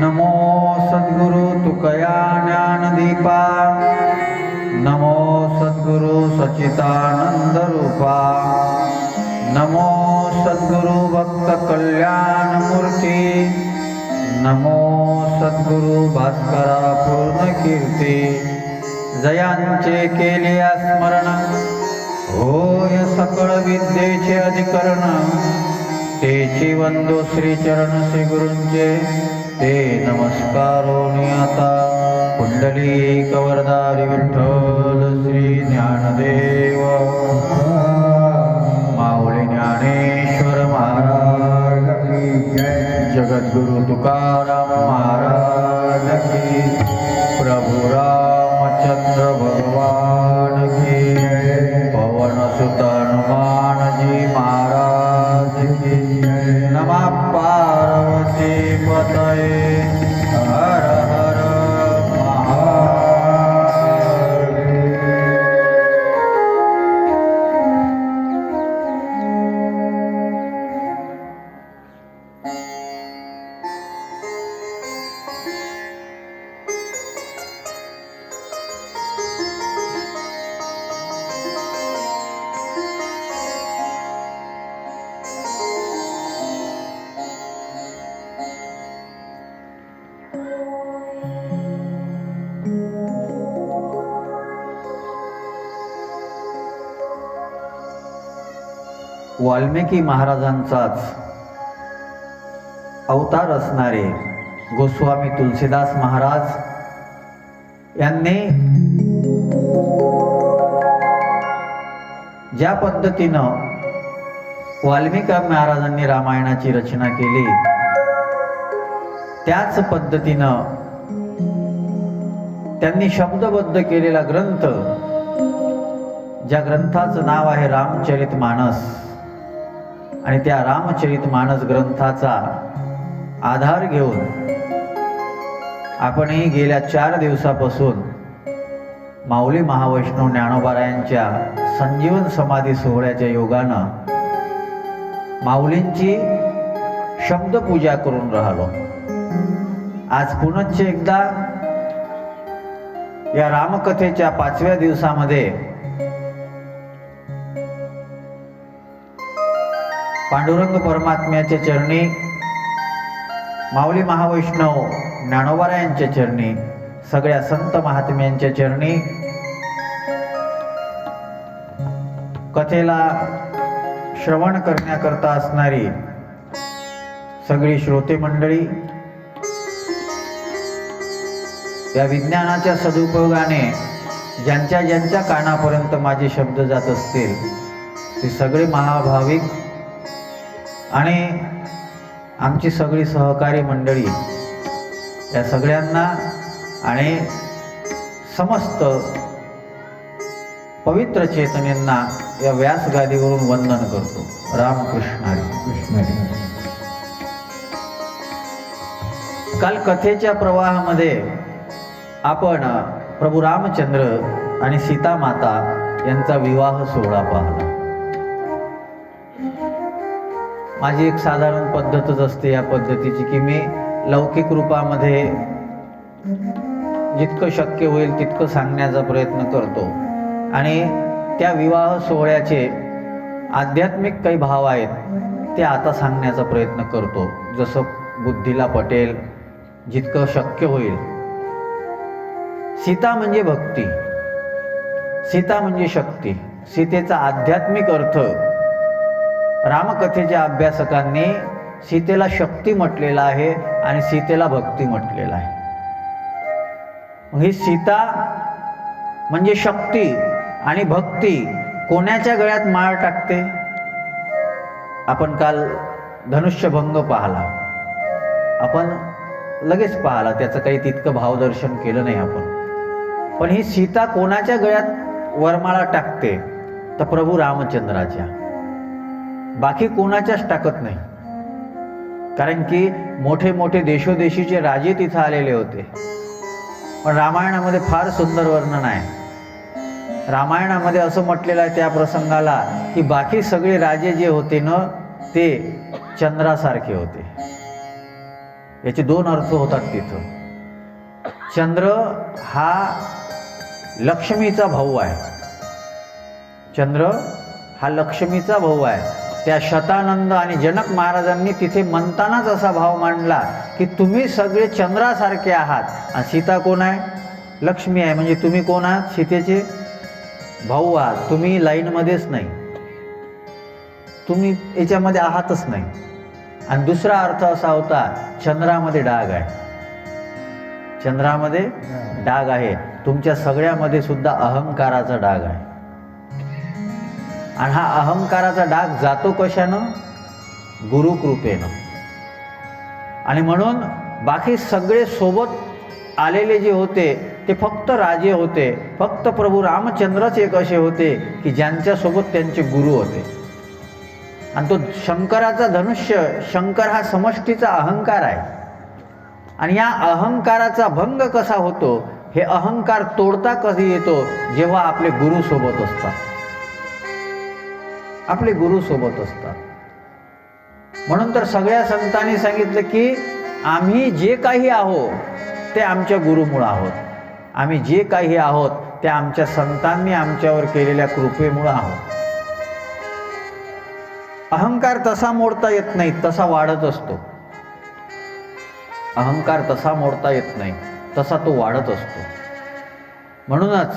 नमो सद्गुरु तुकया ज्ञानदीपा, नमो सद्गुरु सच्चिदानंद रूपा, नमो सद्गुरु भक्त कल्याण मूर्ती, नमो सद्गुरु भास्करा पूर्ण कीर्ती, जयांचे केले स्मरण होय सकळ विद्येचे अधिकरण, तेची वंदो श्री चरण श्री गुरूंचे, ते नमस्कारोनी आता कुंडली कवरदारी विठ्ठल श्री ज्ञानदेव माऊली ज्ञानेश्वर महाराज की जय, जगद्गुरु तुकाराम महाराज की, प्रभु रामचंद्र भगवान की, पवन सुत हनुमान जी महाराज की, नमः पार्वती पतये, हर हर महादेव। वाल्मिकी महाराजांचाच अवतार असणारे गोस्वामी तुलसीदास महाराज यांनी ज्या पद्धतीनं वाल्मिकी महाराजांनी रामायणाची रचना केली, त्याच पद्धतीनं त्यांनी शब्दबद्ध केलेला ग्रंथ, ज्या ग्रंथाचं नाव आहे रामचरितमानस, आणि त्या रामचरितमानस ग्रंथाचा आधार घेऊन आपणही गेल्या 4 दिवसापासून माऊली महावैष्णव ज्ञानोबारायांच्या संजीवन समाधी सोहळ्याच्या योगानं माऊलींची शब्दपूजा करून राहिलो। आज पुनश्च एकदा या रामकथेच्या 5व्या दिवसामध्ये पांडुरंग परमात्म्याच्या चरणी, माऊली महावैष्णव ज्ञानोबारायांच्या चरणी, सगळ्या संत महात्म्यांच्या चरणी कथेला श्रवण करण्याकरता असणारी सगळी श्रोते मंडळी, या विज्ञानाच्या सदुपयोगाने ज्यांच्या ज्यांच्या कानापर्यंत माझे शब्द जात असतील ते सगळे महाभाविक आणि आमची सगळी सहकारी मंडळी, या सगळ्यांना आणि समस्त पवित्र चेतनेंना या व्यासगादीवरून वंदन करतो। रामकृष्ण हरी। काल कथेच्या प्रवाहामध्ये आपण प्रभू रामचंद्र आणि सीता माता यांचा विवाह सोहळा पाहिला। माझी एक साधारण पद्धतच असते या पद्धतीची की मी लौकिक रूपामध्ये जितकं शक्य होईल तितकं सांगण्याचा प्रयत्न करतो, आणि त्या विवाह सोहळ्याचे आध्यात्मिक काही भाव आहेत ते आता सांगण्याचा प्रयत्न करतो, जसं बुद्धीला पटेल, जितकं शक्य होईल। सीता म्हणजे भक्ती, सीता म्हणजे शक्ती। सीतेचा आध्यात्मिक अर्थ रामकथेच्या अभ्यासकांनी सीतेला शक्ती म्हटलेला आहे आणि सीतेला भक्ती म्हटलेला आहे। ही सीता म्हणजे शक्ती आणि भक्ती कोणाच्या गळ्यात माळ टाकते? आपण काल धनुष्यभंग पाहला, आपण लगेच पाहला, त्याचं काही तितकं भावदर्शन केलं नाही आपण। पण ही सीता कोणाच्या गळ्यात वरमाळा टाकते? तर प्रभू रामचंद्राच्या, बाकी कोणाच्याच टाकत नाही। कारण की मोठे मोठे देशोदेशीचे राजे तिथं आलेले होते, पण रामायणामध्ये फार सुंदर वर्णन आहे। रामायणामध्ये असं म्हटलेलं आहे त्या प्रसंगाला की बाकी सगळे राजे जे होते ना ते चंद्रासारखे होते, याचे दोन अर्थ होतात तिथं. चंद्र हा लक्ष्मीचा भाऊ आहे. चंद्र हा लक्ष्मीचा भाऊ आहे. त्या शतानंद आणि जनक महाराजांनी तिथे म्हणतानाच असा भाव मांडला की तुम्ही सगळे चंद्रासारखे आहात आणि सीता कोण आहे? लक्ष्मी आहे. म्हणजे तुम्ही कोण आहात? सीतेचे भाऊ आहात. तुम्ही लाईनमध्येच नाही, तुम्ही याच्यामध्ये आहातच नाही. आणि दुसरा अर्थ असा होता, चंद्रामध्ये डाग आहे. चंद्रामध्ये डाग आहे. तुमच्या सगळ्यामध्ये सुद्धा अहंकाराचा डाग आहे. आणि हा अहंकाराचा डाग जातो कशानं? गुरुकृपेनं. आणि म्हणून बाकी सगळे सोबत आलेले जे होते ते फक्त राजे होते. फक्त प्रभू रामचंद्रच एक असे होते की ज्यांच्यासोबत त्यांचे गुरु होते. आणि तो शंकराचा धनुष्य, शंकर हा समष्टीचा अहंकार आहे. आणि या अहंकाराचा भंग कसा होतो? हे अहंकार तोडता कधी येतो? जेव्हा आपले गुरु सोबत असतात. आपले गुरु सोबत असतात. म्हणून तर सगळ्या संतांनी सांगितलं की आम्ही जे काही आहोत ते आमच्या गुरुमुळे आहोत. आम्ही जे काही आहोत ते आमच्या संतांनी आमच्यावर केलेल्या कृपेमुळे आहोत. अहंकार तसा मोडता येत नाही, तसा वाढत असतो. अहंकार तसा मोडता येत नाही, तसा तो वाढत असतो. म्हणूनच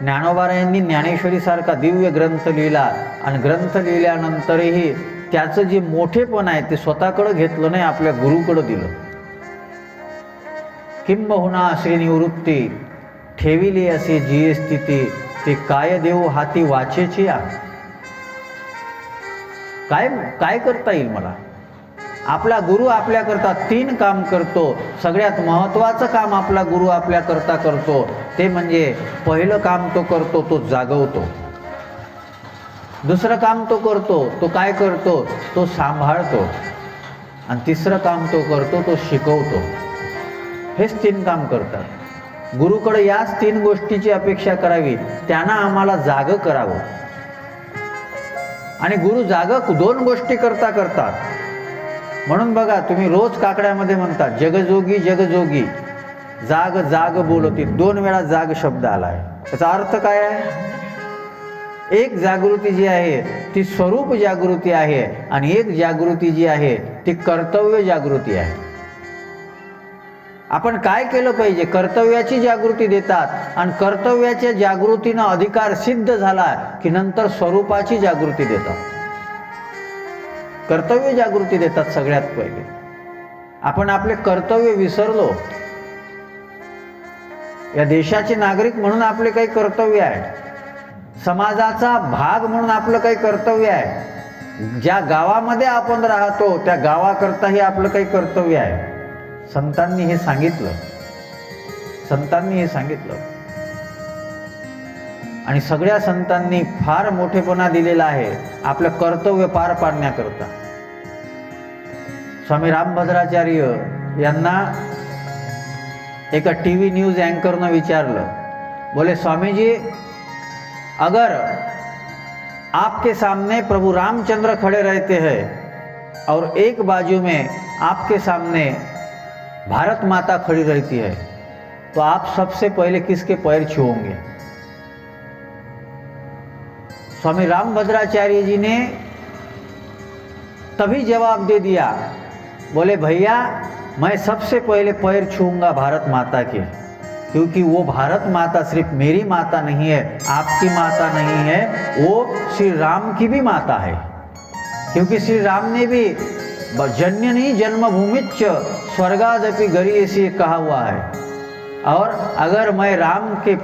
ज्ञानोबारायांनी ज्ञानेश्वरीसारखा दिव्य ग्रंथ लिहिला. आणि ग्रंथ लिहिल्यानंतरही त्याचं जे मोठेपण आहे ते स्वतःकडे घेतलं नाही, आपल्या गुरुकडे दिलं. किंबहुना श्रीनिवृत्ती ठेविली असे जी स्थिती, ते काय देऊ हाती वाचेची आ. काय करता येईल मला? आपला गुरु आपल्याकरता 3 काम करतो. सगळ्यात महत्त्वाचं काम आपला गुरु आपल्याकरता करतो ते म्हणजे पहिलं काम तो करतो, तो जागवतो. दुसरं काम तो करतो, तो काय करतो? तो सांभाळतो. आणि तिसरं काम तो करतो, तो शिकवतो. हेच 3 काम करतात. गुरुकडे याच 3 गोष्टीची अपेक्षा करावी. त्यांना आम्हाला जागं करावं. आणि गुरु जागं 2 गोष्टी करतात. म्हणून बघा, तुम्ही रोज काकड्यामध्ये म्हणतात जगजोगी जगजोगी, जाग जाग बोलती. 2 वेळा जाग शब्द आला आहे. त्याचा अर्थ काय आहे? एक जागृती जी आहे ती स्वरूप जागृती आहे आणि एक जागृती जी आहे ती कर्तव्य जागृती आहे. आपण काय केलं पाहिजे? कर्तव्याची जागृती देतात आणि कर्तव्याच्या जागृतीनं अधिकार सिद्ध झाला की नंतर स्वरूपाची जागृती देतात. कर्तव्य जागृती देतात सगळ्यात पहिले. आपण आपले कर्तव्य विसरलो. या देशाचे नागरिक म्हणून आपले काही कर्तव्य आहे. समाजाचा भाग म्हणून आपलं काही कर्तव्य आहे. ज्या गावामध्ये आपण राहतो त्या गावाकरताही आपलं काही कर्तव्य आहे. संतांनी हे सांगितलं. संतांनी हे सांगितलं. आणि सगळ्या संतांनी फार मोठेपणा दिलेला आहे आपलं कर्तव्य पार पाडण्याकरता. स्वामी रामभद्राचार्य यांना एका टीव्ही न्यूज अँकरनं विचारलं, बोले स्वामीजी, अगर आपके सामने प्रभु रामचंद्र खड़े रहते हैं और एक बाजू में आपके सामने भारत माता खड़ी रहती है, तो आप सबसे पहले किसके पैर छुओगे? स्वामी रामभद्राचार्य जी ने तभी जवाब दे दिया, बोले भैया, मैं सबसे पहले पैर छूऊंगा भारत माता के, क्योंकि वो भारत माता सिर्फ मेरी माता नहीं है, आपकी माता नहीं है, वो श्री राम की भी माता है. क्योंकि श्री राम ने भी जन्यनी जन्मभूमिच्च स्वर्गादपि गरीयसी कहा हुआ है. और अगर मैं राम के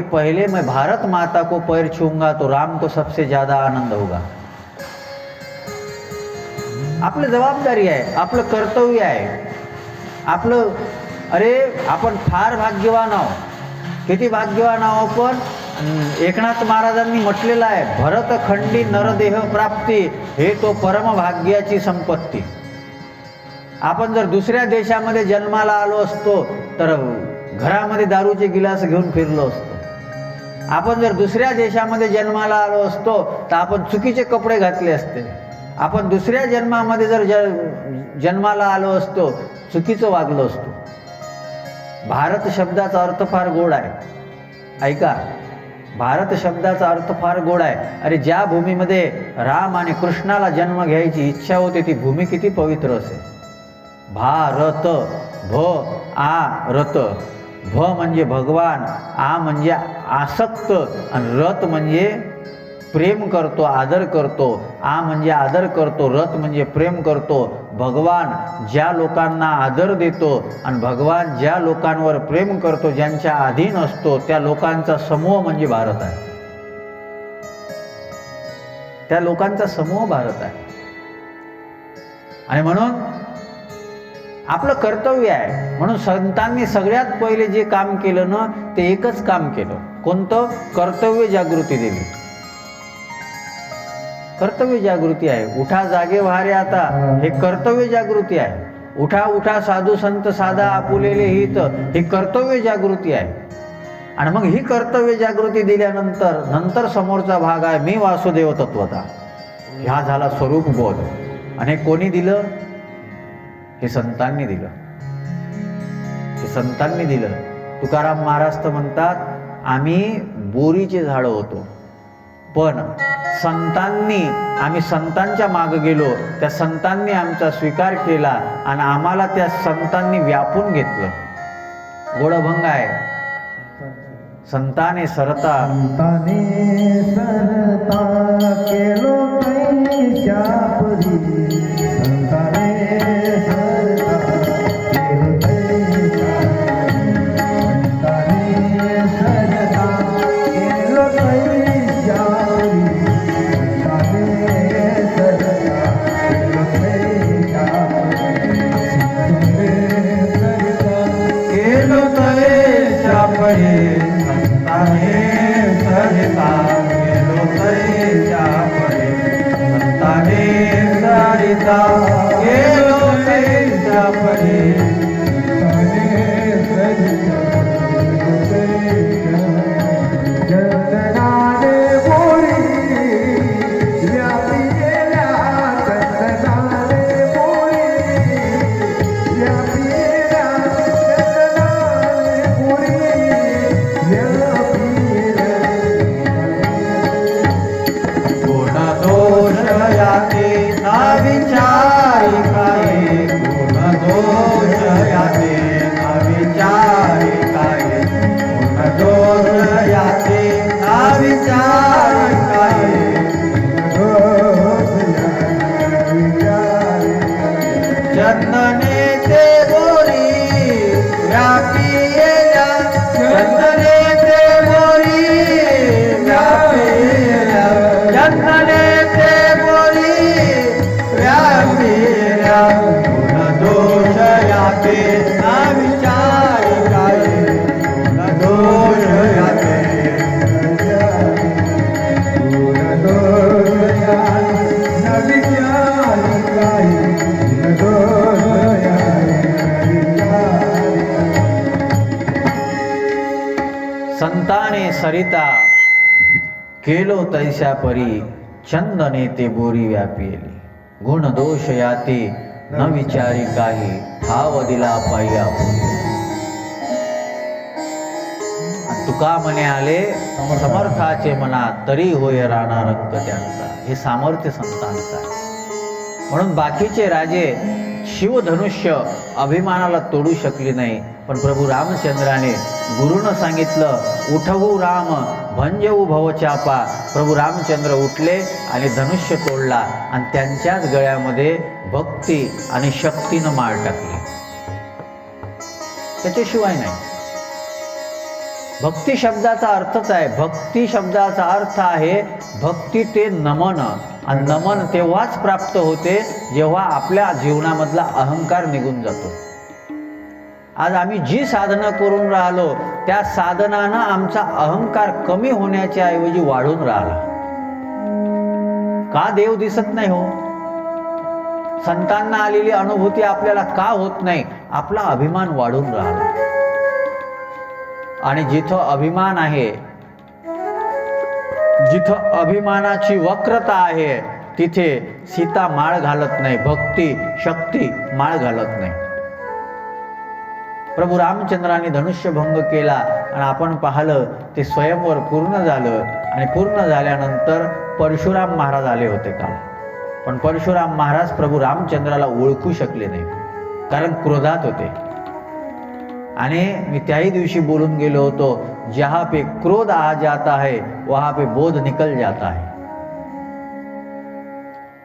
पहले मैं भारत माता को पैर छूऊंगा तो राम को सबसे ज़्यादा आनंद होगा. आपलं जबाबदारी आहे, आपलं कर्तव्य आहे, आपलं. अरे आपण फार भाग्यवान आहोत. किती भाग्यवान आहोत आपण. एकनाथ महाराजांनी म्हटलेलं आहे, भरतखंडी नरदेह प्राप्ती हे तो परमभाग्याची संपत्ती. आपण जर दुसऱ्या देशामध्ये जन्माला आलो असतो तर घरामध्ये दारूचे गिलास घेऊन फिरलो असतो. आपण जर दुसऱ्या देशामध्ये जन्माला आलो असतो तर आपण चुकीचे कपडे घातले असते. आपण दुसऱ्या जन्मामध्ये जर जन्माला आलो असतो, चुकीचं वागलो असतो. भारत शब्दाचा अर्थ फार गोड आहे. ऐका, भारत शब्दाचा अर्थ फार गोड आहे. अरे ज्या भूमीमध्ये राम आणि कृष्णाला जन्म घ्यायची इच्छा होती ती भूमी किती पवित्र असेल. भारत, भ आ रत. भ म्हणजे भगवान, आ म्हणजे आसक्त, आणि रत म्हणजे प्रेम करतो, आदर करतो. आ म्हणजे आदर करतो, रत म्हणजे प्रेम करतो. भगवान ज्या लोकांना आदर देतो आणि भगवान ज्या लोकांवर प्रेम करतो, ज्यांच्या अधीन असतो, त्या लोकांचा समूह म्हणजे भारत आहे. त्या लोकांचा समूह भारत आहे. आणि म्हणून आपलं कर्तव्य आहे. म्हणून संतांनी सगळ्यात पहिले जे काम केलं ना, ते एकच काम केलं. कोणतं? कर्तव्य जागृती दिली. कर्तव्य जागृती आहे. उठा जागे व्हारे आता, हे कर्तव्य जागृती आहे. उठा उठा साधू संत साधा आपुलेले हित, ही कर्तव्य जागृती आहे. आणि मग ही कर्तव्य जागृती दिल्यानंतर नंतर समोरचा भाग आहे मी वासुदेव तत्वता. ह्या झाला स्वरूप बोध. आणि हे कोणी दिलं? हे संतांनी दिलं. हे संतांनी दिलं. तुकाराम महाराज तर म्हणतात, आम्ही बोरीचे झाडं होतो, पण संतांनी, आम्ही संतांच्या मागं गेलो, त्या संतांनी आमचा स्वीकार केला आणि आम्हाला त्या संतांनी व्यापून घेतलं. गोडभंग आहे. संताने सरता केलो कैच्या परी, संताने संताने सरिता केलो तैसा परी, चंदने ते बोरी व्यापिली. गुण दोष याते न विचारी काही, ठाव दिला पायी आपुले. तुका म्हणे आले समर्थाचे मना, तरी होय राणा रक्त त्यांचा. हे सामर्थ्य संतांचं आहे. म्हणून बाकीचे राजे शिवधनुष्य अभिमानाला तोडू शकले नाही, पण प्रभू रामचंद्राने गुरुनं सांगितलं, उठवू राम भंजवू भवचापा. प्रभू रामचंद्र उठले आणि धनुष्य तोडला आणि त्यांच्याच गळ्यामध्ये भक्ती आणि शक्तीनं माळ टाकली. त्याच्याशिवाय नाही. भक्ती शब्दाचा अर्थच आहे, भक्ती शब्दाचा अर्थ आहे भक्ती ते नमन. आणि नमन तेव्हाच प्राप्त होते जेव्हा आपल्या जीवनामधला अहंकार निघून जातो. आज आम्ही जी साधना करून राहिलो त्या साधनानं आमचा अहंकार कमी होण्याच्या ऐवजी वाढून राहिला. का देव दिसत नाही हो? संतांना आलेली अनुभूती आपल्याला का होत नाही? आपला अभिमान वाढून राहिला. आणि जिथं अभिमान आहे, जिथं अभिमानाची वक्रता आहे, तिथे सीता माळ घालत नाही, भक्ती शक्ती माळ घालत नाही. प्रभू रामचंद्राने धनुष्यभंग केला आणि आपण पाहिलं ते स्वयंवर पूर्ण झालं. आणि पूर्ण झाल्यानंतर परशुराम महाराज आले होते काल. पण परशुराम महाराज प्रभू रामचंद्राला ओळखू शकले नाही, कारण क्रोधात होते. आणि मी त्याही दिवशी बोलून गेलो होतो, जहाँ पे क्रोध आ जाता है वहाँ पे बोध निकल जाता है.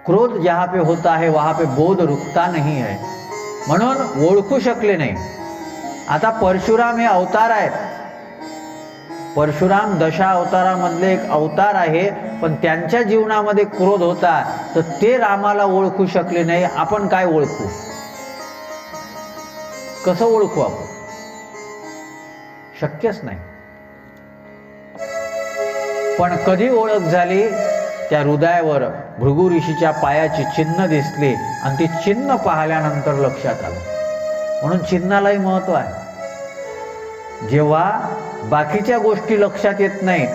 क्रोध जहाँ पे होता है वहाँ पे बोध रुकता नहीं है. म्हणून ओळखू शकले नाही. आता परशुराम हे अवतार आहेत. परशुराम दशा अवतारामधले एक अवतार आहे, पण त्यांच्या जीवनामध्ये क्रोध होता, तर ते रामाला ओळखू शकले नाही. आपण काय ओळखू? कसं ओळखू आपण? शक्यच नाही. पण कधी ओळख झाली? त्या हृदयावर भृगु ऋषीच्या पायाची चिन्ह दिसली आणि ती चिन्ह पाहिल्यानंतर लक्षात आलं. म्हणून चिन्हालाही महत्व आहे. जेव्हा बाकीच्या गोष्टी लक्षात येत नाही,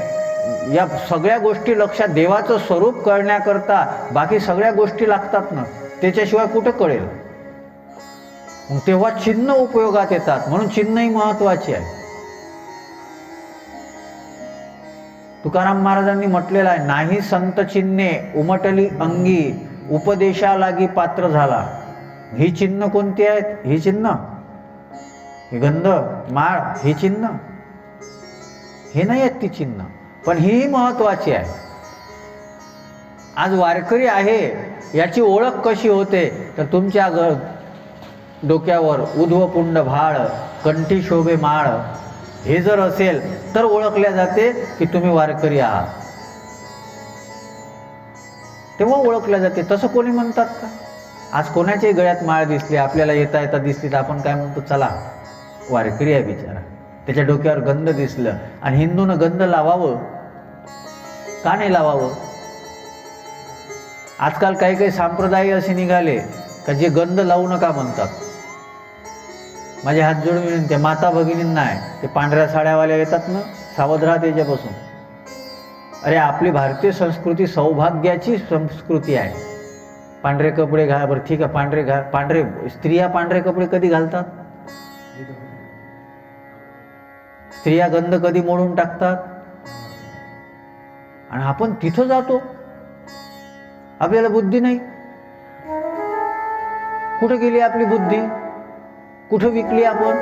या सगळ्या गोष्टी लक्षात, देवाचं स्वरूप कळण्याकरता बाकी सगळ्या गोष्टी लागतात ना, त्याच्याशिवाय कुठं कळेल? मग तेव्हा चिन्ह उपयोगात येतात. म्हणून चिन्हही महत्वाची आहे. तुकाराम महाराजांनी म्हटलेलं आहे, नाही संत चिन्हे उमटली अंगी, उपदेशा लागी पात्र झाला. ही चिन्ह कोणती आहेत? ही चिन्ह, ही गंध माळ, ही चिन्ह हे नाही आहेत ती चिन्ह, पण ही महत्वाची आहे. आज वारकरी आहे याची ओळख कशी होते? तर तुमच्या डोक्यावर उध्वपुंड भाळ, कंठी शोभे माळ, हे जर असेल तर ओळखल्या जाते की तुम्ही वारकरी आहात. तेव्हा ओळखल्या जाते. तसं कोणी म्हणतात का? आज कोणाच्याही गळ्यात माळ दिसली, आपल्याला येता येता दिसली, तर आपण काय म्हणतो? चला वारकरी आहे बिचारा. त्याच्या डोक्यावर गंध दिसलं. आणि हिंदूनं गंध लावावं का नाही लावावं? आजकाल काही काही संप्रदाय असे निघाले का जे गंध लावू नका म्हणतात. माझे हात जोडून विनंती आहे, माता भगिनींना आहे, ते पांढऱ्या साड्यावाल्या येतात ना, सावध राहा त्याच्यापासून. अरे आपली भारतीय संस्कृती सौभाग्याची संस्कृती आहे. पांढरे कपडे घाल, बरं ठीक आहे, पांढरे स्त्रिया पांढरे कपडे कधी घालतात? स्त्रिया गंध कधी मोडून टाकतात? आणि आपण तिथं जातो. आपल्याला बुद्धी नाही. कुठे गेली आपली बुद्धी? कुठं विकली आपण?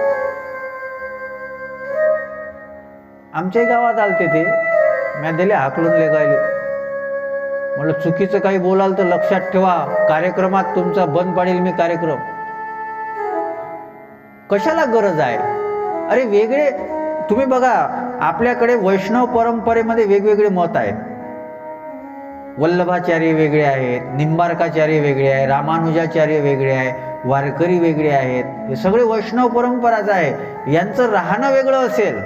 आमच्याही गावात आलते ते, मी दिले हाकलून लेगायले. म्हणलं चुकीचं काही बोलाल तर लक्षात ठेवा, कार्यक्रमात तुमचा बंद पाडेल मी कार्यक्रम. कशाला गरज आहे? अरे वेगळे, तुम्ही बघा आपल्याकडे वैष्णव परंपरेमध्ये वेगवेगळे मत आहेत. वल्लभाचार्य वेगळे आहेत, निंबार्काचार्य वेगळे आहे, रामानुजाचार्य वेगळे आहे, वारकरी वेगळे आहेत. हे सगळे वैष्णव परंपराच आहे. यांचं राहणं वेगळं असेल,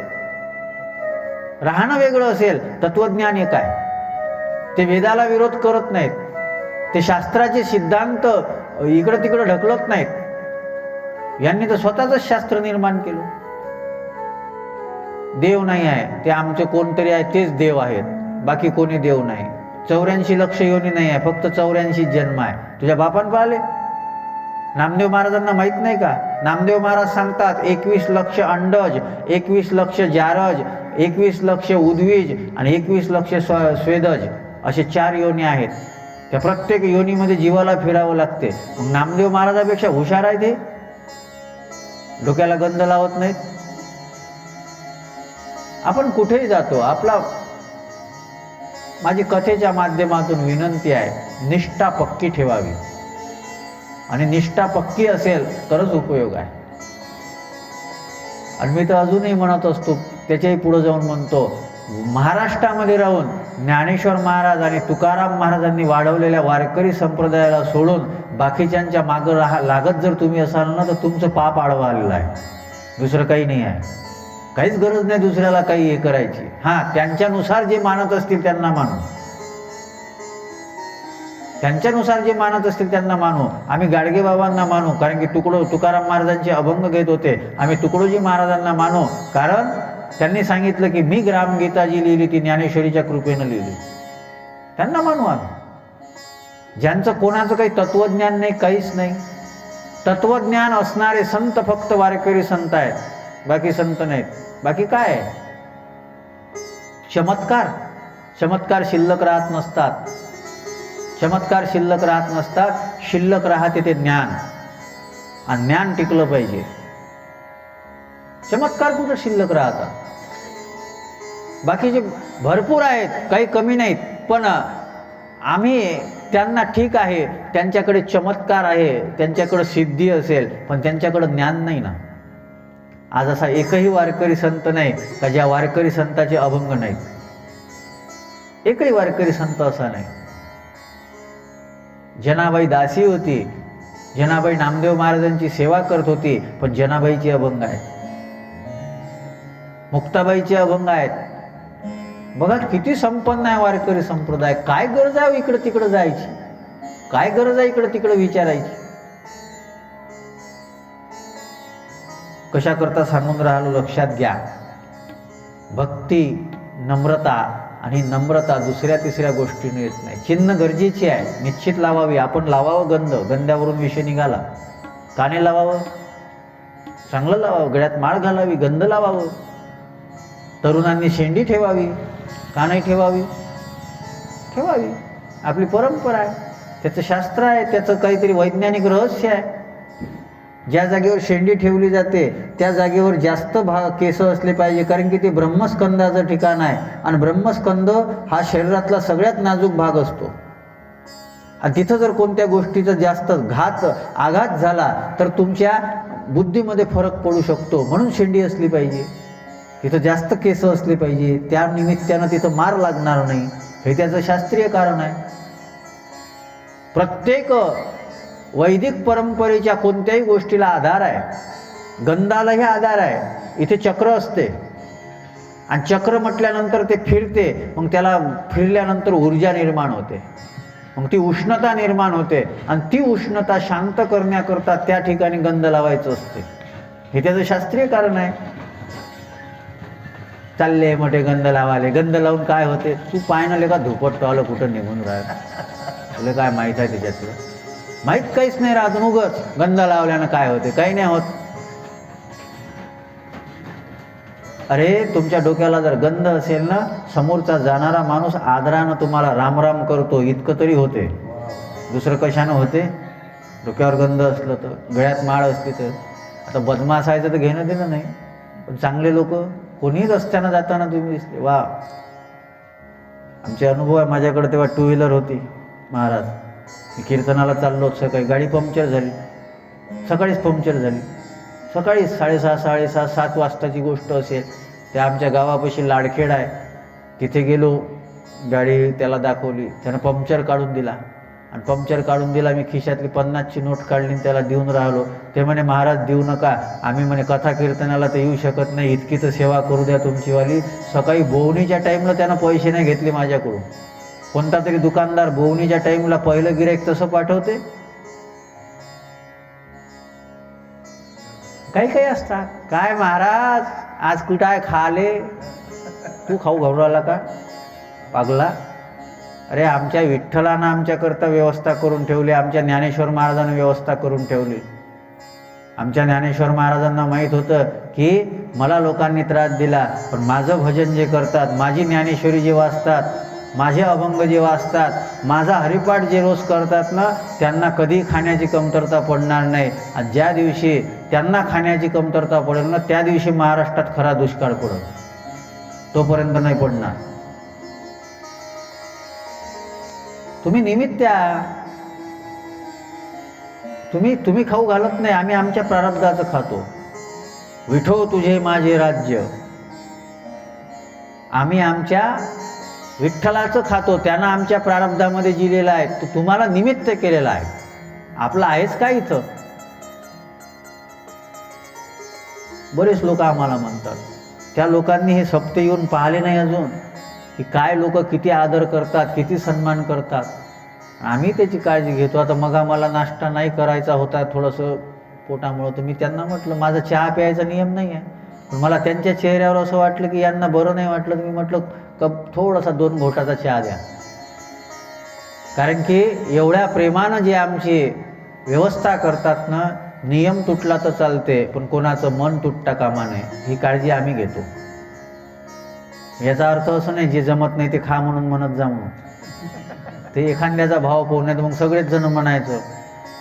राहणं वेगळं असेल, तत्वज्ञान एक आहे. ते वेदाला विरोध करत नाहीत, ते शास्त्राचे सिद्धांत इकडं तिकडं ढकलत नाहीत. यांनी तर स्वतःच शास्त्र निर्माण केलं. देव नाही आहे, ते आमचे कोणतरी आहे तेच देव आहेत, बाकी कोणी देव नाही. 84 लक्ष योनी नाही आहे, फक्त 84 जन्म आहे. तुझ्या बापान पाहिले? नामदेव महाराजांना माहित नाही का? नामदेव महाराज सांगतात 21 लक्ष अंडज, 21 लक्ष जारज, 21 लक्ष उद्वीज आणि 21 लक्ष स्वेदज, असे 4 योनी आहेत. त्या प्रत्येक योनीमध्ये जीवाला फिरावं लागते. मग नामदेव महाराजापेक्षा हुशार आहे ते, डोक्याला गंध लावत नाहीत. आपण कुठेही जातो, आपला, माझी कथेच्या माध्यमातून विनंती आहे, निष्ठा पक्की ठेवावी. आणि निष्ठा पक्की असेल तरच उपयोग आहे. आणि मी तर अजूनही म्हणत असतो, त्याच्याही पुढे जाऊन म्हणतो, महाराष्ट्रामध्ये राहून ज्ञानेश्वर महाराज आणि तुकाराम महाराजांनी वाढवलेल्या वारकरी संप्रदायाला सोडून बाकीच्यांच्या मागं लागत जर तुम्ही असाल ना, तर तुमचं पाप आडवं आलेलं आहे. दुसरं काही नाही आहे. काहीच गरज नाही दुसऱ्याला काही हे करायची. हां, त्यांच्यानुसार जे मानत असतील त्यांना मानू, त्यांच्यानुसार जे मानत असतील त्यांना मानू. आम्ही गाडगे बाबांना मानू, कारण की तुकाराम महाराजांचे अभंग घेत होते. आम्ही तुकडोजी महाराजांना मानू, कारण त्यांनी सांगितलं की मी ग्रामगीता जी लिहिली ती ज्ञानेश्वरीच्या कृपेनं लिहिली. त्यांना मानू आम्ही. ज्यांचं कोणाचं काही तत्वज्ञान नाही, काहीच नाही. तत्वज्ञान असणारे संत फक्त वारकरी संत आहेत, बाकी संत नाहीत. बाकी काय आहे? चमत्कार. चमत्कार शिल्लक राहत नसतात. चमत्कार शिल्लक राहत नसतात. शिल्लक राहते ते ज्ञान, आणि ज्ञान टिकलं पाहिजे. चमत्कार कुठं शिल्लक राहतात? बाकीचे भरपूर आहेत, काही कमी नाहीत, पण आम्ही त्यांना ठीक आहे, त्यांच्याकडे चमत्कार आहे, त्यांच्याकडे सिद्धी असेल, पण त्यांच्याकडे ज्ञान नाही ना. आज असा एकही वारकरी संत नाही का ज्या वारकरी संताचे अभंग नाहीत. एकही वारकरी संत असा नाही. जनाबाई दासी होती, जनाबाई नामदेव महाराजांची सेवा करत होती, पण जनाबाईचे अभंग आहेत, मुक्ताबाईचे अभंग आहेत. बघा किती संपन्न आहे वारकरी संप्रदाय. काय गरज आहे इकडे तिकडे जायची? काय गरज आहे इकडे तिकडे विचारायची? कशा करता सांगून राहिलो लक्षात घ्या. भक्ती, नम्रता, आणि नम्रता दुसऱ्या तिसऱ्या गोष्टीने येत नाही. चिन्ह गरजेची आहे, निश्चित लावावी. आपण लावावं गंध, गंध्यावरून विषय निघाला. काने लावावं, चांगलं लावावं. गळ्यात माळ घालावी, गंध लावावं. तरुणांनी शेंडी ठेवावी, का नाही ठेवावी? ठेवावी. आपली परंपरा आहे, त्याचं शास्त्र आहे, त्याचं काहीतरी वैज्ञानिक रहस्य आहे. ज्या जागेवर शेंडी ठेवली जाते त्या जागेवर जास्त केस असले पाहिजे, कारण की ते ब्रह्मस्कंदाचं ठिकाण आहे, आणि ब्रह्मस्कंद हा शरीरातला सगळ्यात नाजूक भाग असतो. आणि तिथं जर कोणत्या गोष्टीचा जास्त आघात झाला तर तुमच्या बुद्धीमध्ये फरक पडू शकतो. म्हणून शेंडी असली पाहिजे, तिथं जास्त केस असले पाहिजे, त्या निमित्तानं तिथं मार लागणार नाही. हे त्याचं शास्त्रीय कारण आहे. प्रत्येक वैदिक परंपरेच्या कोणत्याही गोष्टीला आधार आहे. गंधालाही आधार आहे. इथे चक्र असते, आणि चक्र म्हटल्यानंतर ते फिरते, मग त्याला फिरल्यानंतर ऊर्जा निर्माण होते, मग ती उष्णता निर्माण होते, आणि ती उष्णता शांत करण्याकरता त्या ठिकाणी गंध लावायचं असते. हे त्याचं शास्त्रीय कारण आहे. चालले मोठे गंध लावाले. गंध लावून काय होते? तू पायनले का धुपट आलं कुठं निघून राहिलं? तुला काय माहीत आहे त्याच्यातलं? माहीत काहीच नाही राहत. उगच गंध लावल्यानं काय होते? काही नाही होत. अरे तुमच्या डोक्याला जर गंध असेल ना, समोरचा जाणारा माणूस आदरानं तुम्हाला रामराम करतो, इतकं तरी होते. दुसरं कशानं होते? डोक्यावर गंध असलं तर, गळ्यात माळ असली तर. आता बदमाश आहे तर घेणं देणं नाही, पण चांगले लोक कोणीही रस्त्यानं जाताना तुम्ही दिसले, वा. आमचे अनुभव आहे. माझ्याकडे तेव्हा 2 व्हीलर होती महाराज. मी कीर्तनाला चाललो, सकाळी गाडी पंक्चर झाली. सकाळीच पंक्चर झाली, सकाळीच 6:30, 7 वाजताची गोष्ट असेल. ते आमच्या गावापाशी लाडखेड आहे, तिथे गेलो. गाडी त्याला दाखवली, त्यानं पंक्चर काढून दिला. आणि पंक्चर काढून दिला, मी खिशातली 50ची नोट काढली, त्याला देऊन राहिलो. ते म्हणे महाराज देऊ नका, आम्ही म्हणे कथा कीर्तनाला तर येऊ शकत नाही, इतकी तर सेवा करू द्या तुमचीवाली. सकाळी बोवणीच्या टाईमला त्यानं पैसे नाही घेतले माझ्याकडून. कोणता तरी दुकानदार बोवणीच्या टाईमला पहिलं गिऱ्हाईक तसं पाठवते. काही काही असतात. काय महाराज आज कुठं आहे खाले? तू खाऊ घालून का पागला? अरे आमच्या विठ्ठलानं आमच्याकरता व्यवस्था करून ठेवली, आमच्या ज्ञानेश्वर महाराजांनी व्यवस्था करून ठेवली. आमच्या ज्ञानेश्वर महाराजांना माहीत होतं की मला लोकांनी त्रास दिला, पण माझं भजन जे करतात, माझी ज्ञानेश्वरी जे वाचतात, माझे अभंग जे वाचतात, माझा हरिपाठ जे रोज करतात ना, त्यांना कधी खाण्याची कमतरता पडणार नाही. आणि ज्या दिवशी त्यांना खाण्याची कमतरता पडेल ना, त्या दिवशी महाराष्ट्रात खरा दुष्काळ पडेल. तोपर्यंत नाही पडणार. तुम्ही निमित्त द्या. तुम्ही खाऊ घालत नाही, आम्ही आमच्या प्रारब्धाचं खातो. विठो तुझे माझे राज्य, आम्ही आमच्या विठ्ठलाचं खातो. त्यानं आमच्या प्रारब्धामध्ये जिलेलं आहे, तो तुम्हाला निमित्त केलेला आहे. आपलं आहेच काय इथं? बरेच लोक आम्हाला म्हणतात, त्या लोकांनी हे सप्ते येऊन पाहिले नाही अजून, की काय लोक किती आदर करतात, किती सन्मान करतात. आम्ही त्याची काळजी घेतो. आता मग आम्हाला नाश्ता नाही करायचा होता थोडंसं पोटामुळं, तर मी त्यांना म्हटलं माझा चहा प्यायचा नियम नाही आहे, पण मला त्यांच्या चेहऱ्यावर असं वाटलं की यांना बरं नाही वाटलं, तर मी म्हटलं कप थोडासा 2 घोटाचा चहा द्या. कारण की एवढ्या प्रेमानं जे आमची व्यवस्था करतात ना, नियम तुटला तर चालते पण कोणाचं मन तुटता कामा नये, ही काळजी आम्ही घेतो. याचा अर्थ असं नाही जे जमत नाही ते खा म्हणून म्हणत जा म्हणून. ते एखाद्याचा भाव पोहण्यात मग सगळेच जण म्हणायचं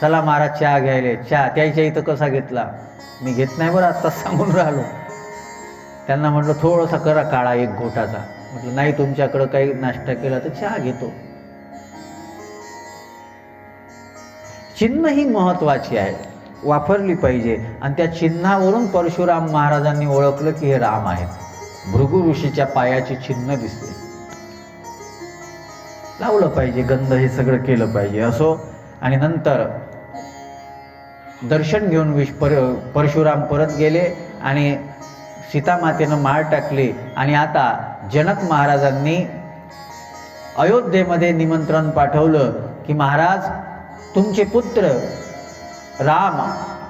चला महाराज चहा घ्यायले. चहा त्याच्या इथं कसा घेतला? मी घेत नाही बरं, आत्ताच सांगून राहिलो. त्यांना म्हटलं थोडासा करा काळा एक घोटाचा. म्हटलं नाही, तुमच्याकडं काही नाश्ता केला तर चहा घेतो. चिन्ह ही महत्वाची आहे, वापरली पाहिजे. आणि त्या चिन्हावरून परशुराम महाराजांनी ओळखलं की हे राम आहेत. भृगु ऋषीच्या पायाची चिन्ह दिसले, लावलं पाहिजे, गंध हे सगळं केलं पाहिजे. असो. आणि नंतर दर्शन घेऊन परशुराम परत गेले आणि सीतामातेनं माळ टाकली. आणि आता जनक महाराजांनी अयोध्येमध्ये निमंत्रण पाठवलं की महाराज, तुमचे पुत्र राम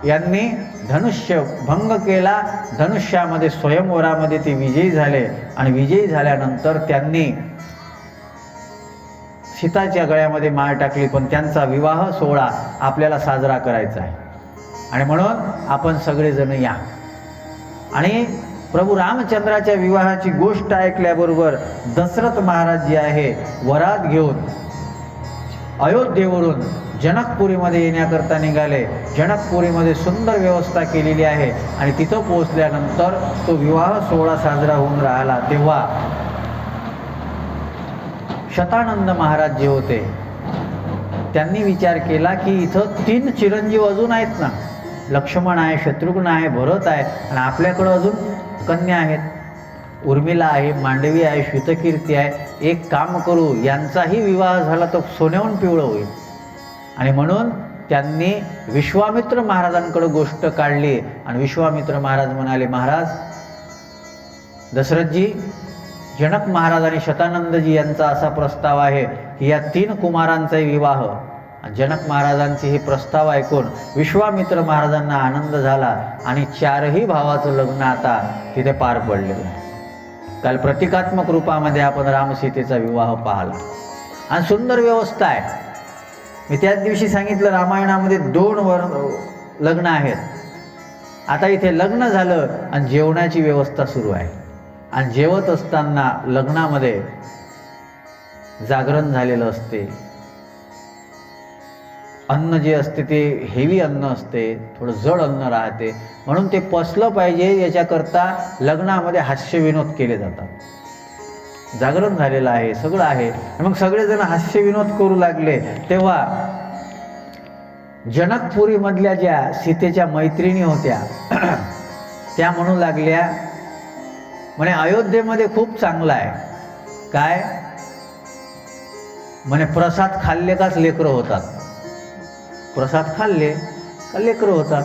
यांनी धनुष्य भंग केला. धनुष्यामध्ये स्वयंवरामध्ये ते विजयी झाले आणि विजयी झाल्यानंतर त्यांनी सीताच्या गळ्यामध्ये माळ टाकली. पण त्यांचा विवाह सोहळा आपल्याला साजरा करायचा आहे आणि म्हणून आपण सगळेजण या. आणि प्रभू रामचंद्राच्या विवाहाची गोष्ट ऐकल्याबरोबर दशरथ महाराज जे आहे वरात घेऊन अयोध्येवरून जनकपुरीमध्ये येण्याकरता निघाले. जनकपुरीमध्ये सुंदर व्यवस्था केलेली आहे आणि तिथं पोहोचल्यानंतर तो विवाह सोहळा साजरा होऊन राहिला. तेव्हा शतानंद महाराज जे होते त्यांनी विचार केला की इथं 3 चिरंजीव अजून आहेत ना, लक्ष्मण आहे, शत्रुघ्न आहे, भरत आहे आणि आपल्याकडं अजून कन्या आहेत, उर्मिला आहे, मांडवी आहे, श्वेतकीर्ती आहे. एक काम करू, यांचाही विवाह झाला तर सोन्याहून पिवळं होईल. आणि म्हणून त्यांनी विश्वामित्र महाराजांकडे गोष्ट काढली आणि विश्वामित्र महाराज म्हणाले, महाराज दशरथजी, जनक महाराज आणि शतानंदजी यांचा असा प्रस्ताव आहे की या 3 कुमारांचाही विवाह. जनक महाराजांचे हे प्रस्ताव ऐकून विश्वामित्र महाराजांना आनंद झाला आणि 4ही भावाचं लग्न आता तिथे पार पडलेलं आहे. काल प्रतिकात्मक रूपामध्ये आपण रामसीतेचा विवाह पाहिला आणि सुंदर व्यवस्था आहे. मी त्याच दिवशी सांगितलं रामायणामध्ये 2 लग्न आहेत. आता इथे लग्न झालं आणि जेवणाची व्यवस्था सुरू आहे. आणि जेवत असताना लग्नामध्ये जागरण झालेलं असते. अन्न जे असते ते हेवी अन्न असते, थोडं जड अन्न राहते, म्हणून ते पचलं पाहिजे याच्याकरता लग्नामध्ये हास्यविनोद केले जातात. जागरण झालेलं आहे, सगळं आहे. मग सगळेजण हास्यविनोद करू लागले. तेव्हा जनकपुरीमधल्या ज्या सीतेच्या मैत्रिणी होत्या त्या म्हणू लागल्या, म्हणे अयोध्येमध्ये खूप चांगलं आहे. काय म्हणे, प्रसाद खाल्ले काच लेकरं होतात. प्रसाद खाल्ले का लेकरं होतात.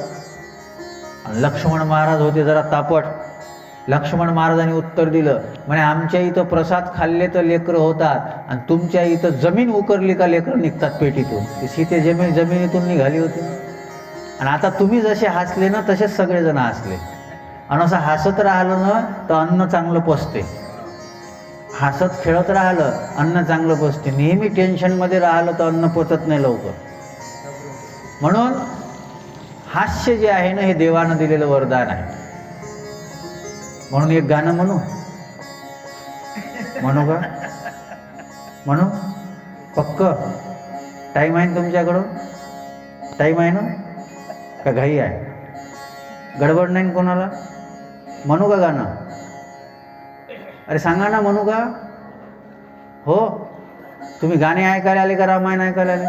आणि लक्ष्मण महाराज होते जरा तापट. लक्ष्मण महाराजांनी उत्तर दिलं, म्हणे आमच्या इथं प्रसाद खाल्ले तर लेकरं होतात आणि तुमच्या इथं जमीन उकरली का लेकरं निघतात पेटीतून. ती सीते जमिनीतून निघाली होती. आणि आता तुम्ही जसे हसले ना तसेच सगळेजण हसले. आणि असं हसत राहिलं ना तर अन्न चांगलं पचते. हसत खेळत राहिलं अन्न चांगलं पचते. नेहमी टेन्शनमध्ये राहिलं तर अन्न पचत नाही लवकर. म्हणून हास्य जे आहे ना हे देवानं दिलेलं वरदान आहे. म्हणून एक गाणं म्हणू का? म्हणू पक्क? टाईम आहे ना तुमच्याकडं? टाईम आहे ना का घाई आहे? गडबड नाही कोणाला? म्हणू का गाणं? अरे सांगा ना, म्हणू का? हो, तुम्ही गाणे ऐकायला आले का रामायण ऐकायला आले?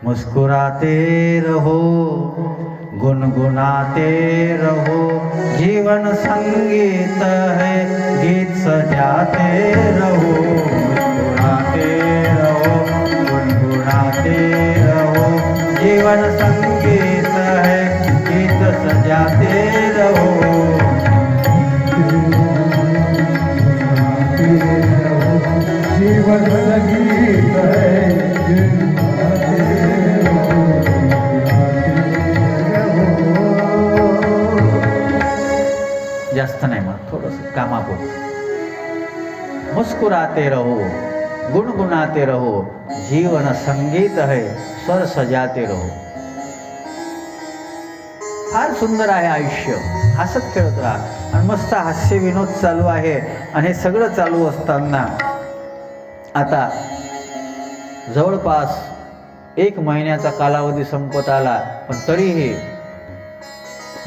मुस्कुराते रहो, गुनगुनाते रहो, जीवन संगीत है, गीत सजाते रहो. मुस्कुराते रहो, गुनगुनाते रहो, जीवन संगीत है, गीत सजाते रहो. जीवन संगीत है, जास्त नाही मग थोडंसं कामापुरतं. मुस्कुराते रहो, गुनगुनाते रहो, जीवन संगीत है, स्वर सजाते रहो. फार सुंदर आहे आयुष्य. हसत खेळत राहा. आणि मस्त हास्य विनोद चालू आहे. आणि हे सगळं चालू असताना आता जवळपास 1 महिन्याचा कालावधी संपत आला. पण तरीही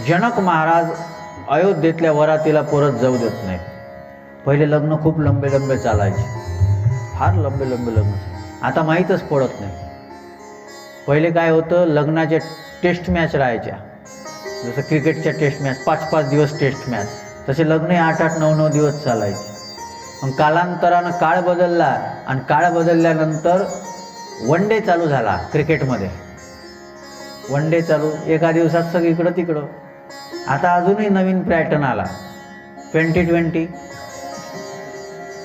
जनक महाराज अयोध्येतल्या वरातीला परत जाऊ देत नाहीत. पहिले लग्न खूप लंबे चालायचे, फार लंबे लग्न. आता माहीतच पडत नाही. पहिले काय होतं, लग्नाच्या टेस्ट मॅच राहायच्या. जसं क्रिकेटच्या टेस्ट मॅच 5-5 दिवस टेस्ट मॅच, तसे लग्न 8-8, 9-9 दिवस चालायचे. मग कालांतरानं काळ बदलला आणि काळ बदलल्यानंतर वन डे चालू झाला. क्रिकेटमध्ये वन डे चालू, एका दिवसात सगळीकडं तिकडं. आता अजूनही नवीन पॅटर्न आला, 20-20,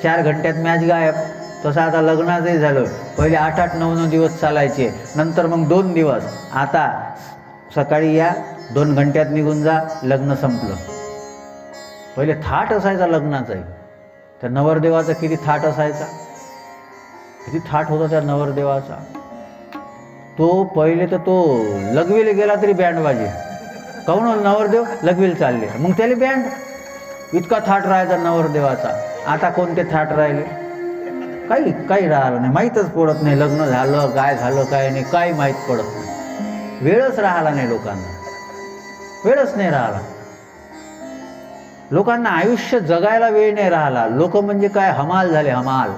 4 घंट्यात मॅच गायब. तसं आता लग्नाचंही झालं. पहिले 8-8, 9-9 दिवस चालायचे, नंतर मग 2 दिवस. आता सकाळी या, 2 घंट्यात निघून जा, लग्न संपलं. पहिले थाट असायचा लग्नाचाही. त्या नवरदेवाचा किती थाट असायचा, किती थाट होता त्या नवरदेवाचा. तो पहिले तर तो लग्वीला गेला तरी बँड वाजे. काहून नवरदेव लग्वीला चालले, मग त्याला बँड. इतका थाट राहायचा नवरदेवाचा. आता कोणते थाट राहिले, काही राहिलं नाही. माहीतच पडत नाही लग्न झालं काय झालं काय नाही, काही माहीत पडत नाही. वेळच राहिला नाही लोकांना, वेळच नाही राहिला लोकांना. आयुष्य जगायला वेळ नाही राहिला. लोक म्हणजे काय, हमाल झाले, हमाल.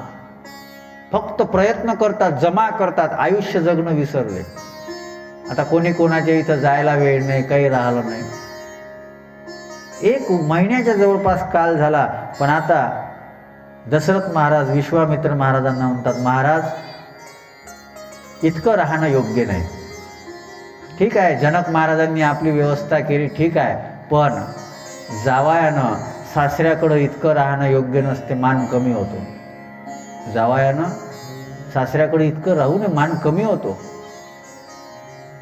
फक्त प्रयत्न करतात, जमा करतात, आयुष्य जगणं विसरले. आता कोणी कोणाच्या इथं जायला वेळ नाही, काही राहिलं नाही. 1 महिन्याच्या जवळपास काल झाला. पण आता दशरथ महाराज विश्वामित्र महाराजांना म्हणतात, महाराज इतकं राहणं योग्य नाही. ठीक आहे, जनक महाराजांनी आपली व्यवस्था केली, ठीक आहे, पण जावयानं सासऱ्याकडं इतकं राहणं योग्य नसते, मान कमी होतो. जावयानं सासऱ्याकडे इतकं राहू नये, मान कमी होतो.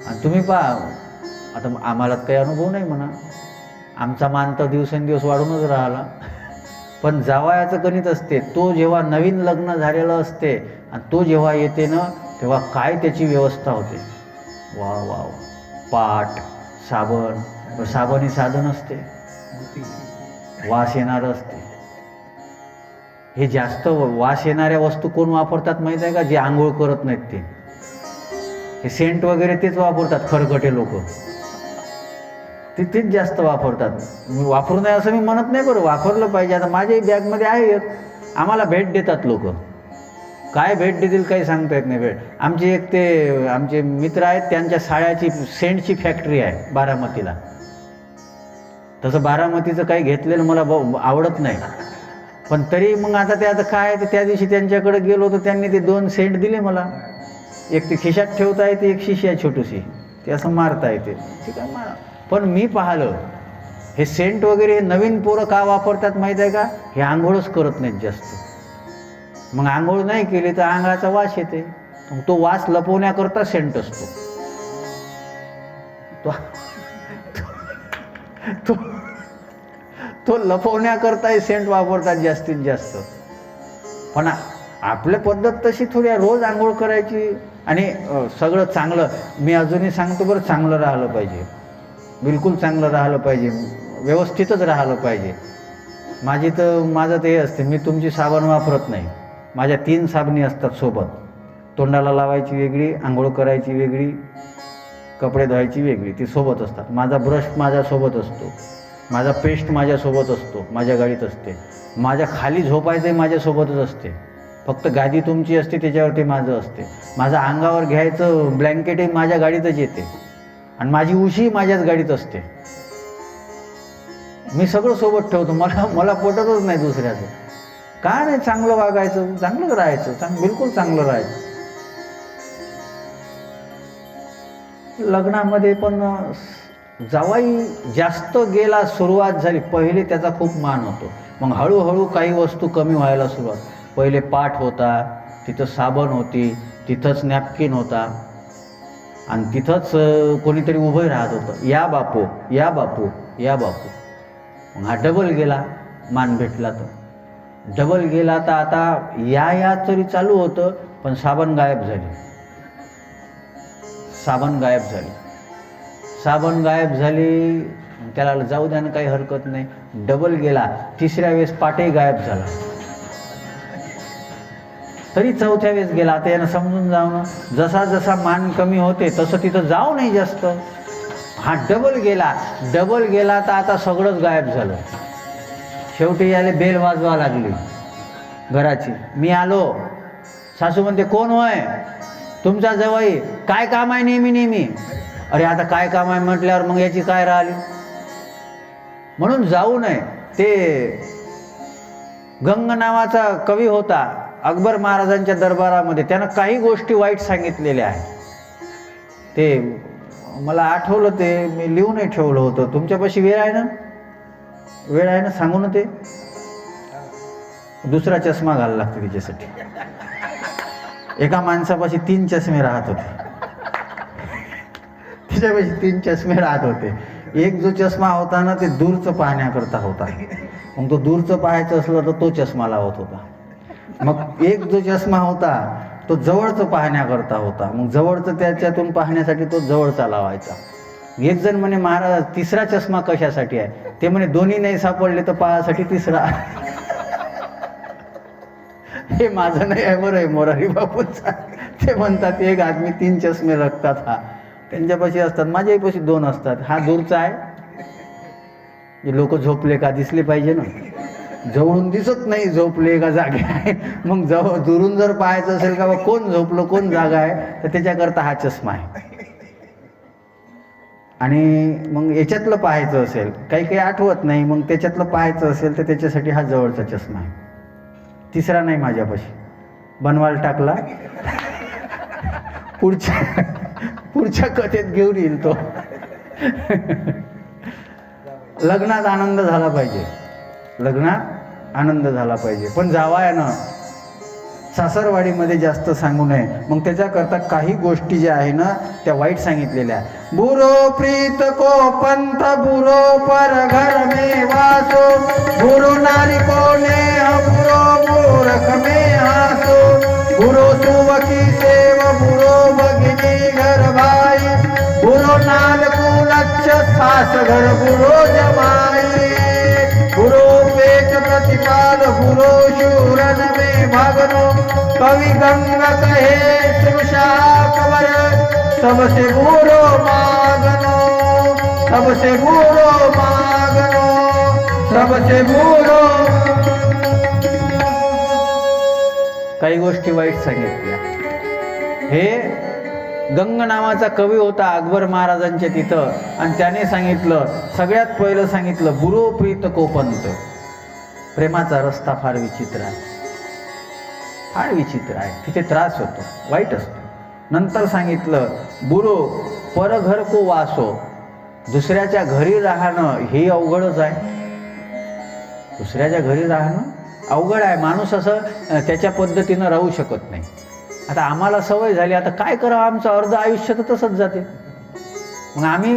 आणि तुम्ही पहा, आता आम्हाला काही अनुभव नाही म्हणा, आमचा मान तर दिवसेंदिवस वाढूनच राहिला. पण जावयाचं गणित असते. तो जेव्हा नवीन लग्न झालेलं असते आणि तो जेव्हा येते ना, तेव्हा काय त्याची व्यवस्था होते. वा वा वा. पाट, साबण, साबण साधन असते, वास येणारं असते. हे जास्त वास येणाऱ्या वस्तू कोण वापरतात माहीत आहे का, जे आंघोळ करत नाहीत ते. हे सेंट वगैरे तेच वापरतात, खरकटे लोक तेच जास्त वापरतात. मी वापरू नये असं मी म्हणत नाही, बरं वापरलं पाहिजे. आता माझ्याही बॅगमध्ये आहे एक. आम्हाला भेट देतात लोक, काय भेट देतील काही सांगता येत नाही. भेट आमचे मित्र आहेत, त्यांच्या साड्याची सेंटची फॅक्टरी आहे बारामतीला. तसं बारामतीचं काही घेतलेलं मला आवडत नाही, पण तरी मग आता ते काय, तर त्या दिवशी त्यांच्याकडे गेलो तर त्यांनी ते 2 सेंट दिले मला. एक ते खिशात ठेवता येते, एक शिशी आहे छोटीशी, ते असं मारता येते. ठीक आहे मारा. पण मी पाहिलं हे सेंट वगैरे हे नवीन पोरं का वापरतात माहीत आहे का, हे आंघोळच करत नाहीत जास्त. मग आंघोळ नाही केली तर अंगाचा वास येते. मग तो वास लपवण्याकरता सेंट असतो. तो लपवण्याकरता सेंट वापरतात जास्तीत जास्त. पण आपल्या पद्धत तशी थोडी रोज आंघोळ करायची आणि सगळं चांगलं. मी अजूनही सांगतो बरं, चांगलं राहिलं पाहिजे, बिलकुल चांगलं राहिलं पाहिजे, व्यवस्थितच राहिलं पाहिजे. माझं ते हे असते, मी तुमची साबण वापरत नाही. माझ्या 3 साबणी असतात सोबत. तोंडाला लावायची वेगळी, आंघोळ करायची वेगळी, कपडे धुवायची वेगळी, ती सोबत असतात. माझा ब्रश माझ्यासोबत असतो, माझा पेस्ट माझ्यासोबत असतो, माझ्या गाडीत असते. माझ्या खाली झोपायचंही माझ्यासोबतच असते. फक्त गादी तुमची असते त्याच्यावरती माझं असते. माझं अंगावर घ्यायचं ब्लँकेटही माझ्या गाडीतच येते आणि माझी उशी माझ्याच गाडीत असते. मी सगळं सोबत ठेवतो. मला पटतच नाही दुसऱ्याचं. काय नाही, चांगलं वागायचं, चांगलं राहायचं, बिलकुल चांगलं राहायचं. लग्नामध्ये पण जावाई जास्त गेला, सुरुवात झाली. पहिले त्याचा खूप मान होतो, मग हळूहळू काही वस्तू कमी व्हायला सुरुवात. पहिले पाट होता, तिथं साबण होती, तिथंच नॅपकिन होता आणि तिथंच कोणीतरी उभं राहत होतं, या बापू या बापू या बापू. मग हा डबल गेला मान भेटला तर. डबल गेला तर आता या तरी चालू होतं, पण साबण गायब झाली. साबण गायब झाली. त्याला जाऊ द्या ना, काही हरकत नाही. डबल गेला, तिसऱ्या वेळेस पाटही गायब झाला. तरी चौथ्या वेळेस गेला. आता यानं समजून जाऊ ना, जसा जसा मान कमी होते तसं तिथं जाऊ नाही जास्त. हा डबल गेला तर आता सगळंच गायब झालं. शेवटी याले बेल वाजवा लागली घराची. मी आलो. सासू म्हणते, कोण होय? तुमचा जवळ. काय काम आहे नेहमी? अरे आता काय काम आहे म्हटल्यावर मग याची काय राहिली. म्हणून जाऊ नये. ते गंग नावाचा कवी होता अकबर महाराजांच्या दरबारामध्ये. त्यानं काही गोष्टी वाईट सांगितलेल्या आहेत. ते मला आठवलं, ते मी लिहूनही ठेवलं होतं. तुमच्यापाशी वेळ आहे ना? सांगू ना. ते दुसरा चष्मा घालायला लागतो तिच्यासाठी. एका माणसापाशी 3 चष्मे राहत होते. तिच्यापाशी 3 चष्मे राहत होते. एक जो चष्मा होता ना, ते दूरचं पाहण्याकरता होता. मग तो दूरचं पाहायचं असलं तर तो चष्मा लावत होता. मग एक जो चष्मा होता तो जवळचं पाहण्याकरता होता. मग जवळचं त्याच्यातून पाहण्यासाठी तो जवळचा लावायचा. एक जण म्हणे, महाराज तिसरा चष्मा कशासाठी आहे? ते म्हणे, दोन्ही नाही सापडले तर पाहासाठी तिसरा. हे माझं नाही आहे बरं, आहे मोरारी बापूंचा. ते म्हणतात एक आदमी 3 चष्मे रखतात. हा त्यांच्यापाशी असतात, माझ्यापाशी 2 असतात. हा दूरचा आहे. हे लोक झोपले का दिसले पाहिजे ना. जवळून दिसत नाही झोपले का जागे आहे. मग दुरून जर पाहायचं असेल का कोण झोपलं कोण जागा आहे, तर त्याच्याकरता हा चष्मा आहे. आणि मग याच्यातलं पाहायचं असेल, काही आठवत नाही, मग त्याच्यातलं पाहायचं असेल तर त्याच्यासाठी हा जवळचा चष्मा आहे. तिसरा नाही माझ्यापाशी. बनवायला टाकला. पुढच्या कथेत घेऊन येईल तो. लग्नात आनंद झाला पाहिजे. पण जावयानं सासरवाडीमध्ये जास्त सांगू नये. मग त्याच्याकरता काही गोष्टी ज्या आहे ना त्या वाईट सांगितलेल्या. बुरो प्रीत को पंथ बुरो पर घर में वासो, बुरो नारी को नेह बुरो मूर्ख में हासो, बुरो सुवकी सेव बुरो भगिनी घर भाई, बुरो नाल कुलच्छ सास घर बुरो जमाई, बुरो पेट प्रतिपाल बुरो शूरन में भागनो, कवि गंगा कहे सुषा कवर, सबसे बुरो मागनो, सबसे बुरो मागनो, सबसे बुरो. काही गोष्टी वाईट सांगितल्या. हे गंग नावाचा कवी होता अकबर महाराजांच्या तिथं, आणि त्याने सांगितलं, सगळ्यात पहिलं सांगितलं, बुरो प्रीत को पंत. प्रेमाचा रस्ता फार विचित्र आहे. तिथे त्रास होतो, वाईट असतो. नंतर सांगितलं, बुरो परघर को वासो. दुसऱ्याच्या घरी राहणं हे अवघडच आहे. दुसऱ्याच्या घरी राहणं अवघड आहे. माणूस असं त्याच्या पद्धतीनं राहू शकत नाही. आता आम्हाला सवय झाली, आता काय करावं, आमचं अर्ध आयुष्य तर तसंच जाते. मग आम्ही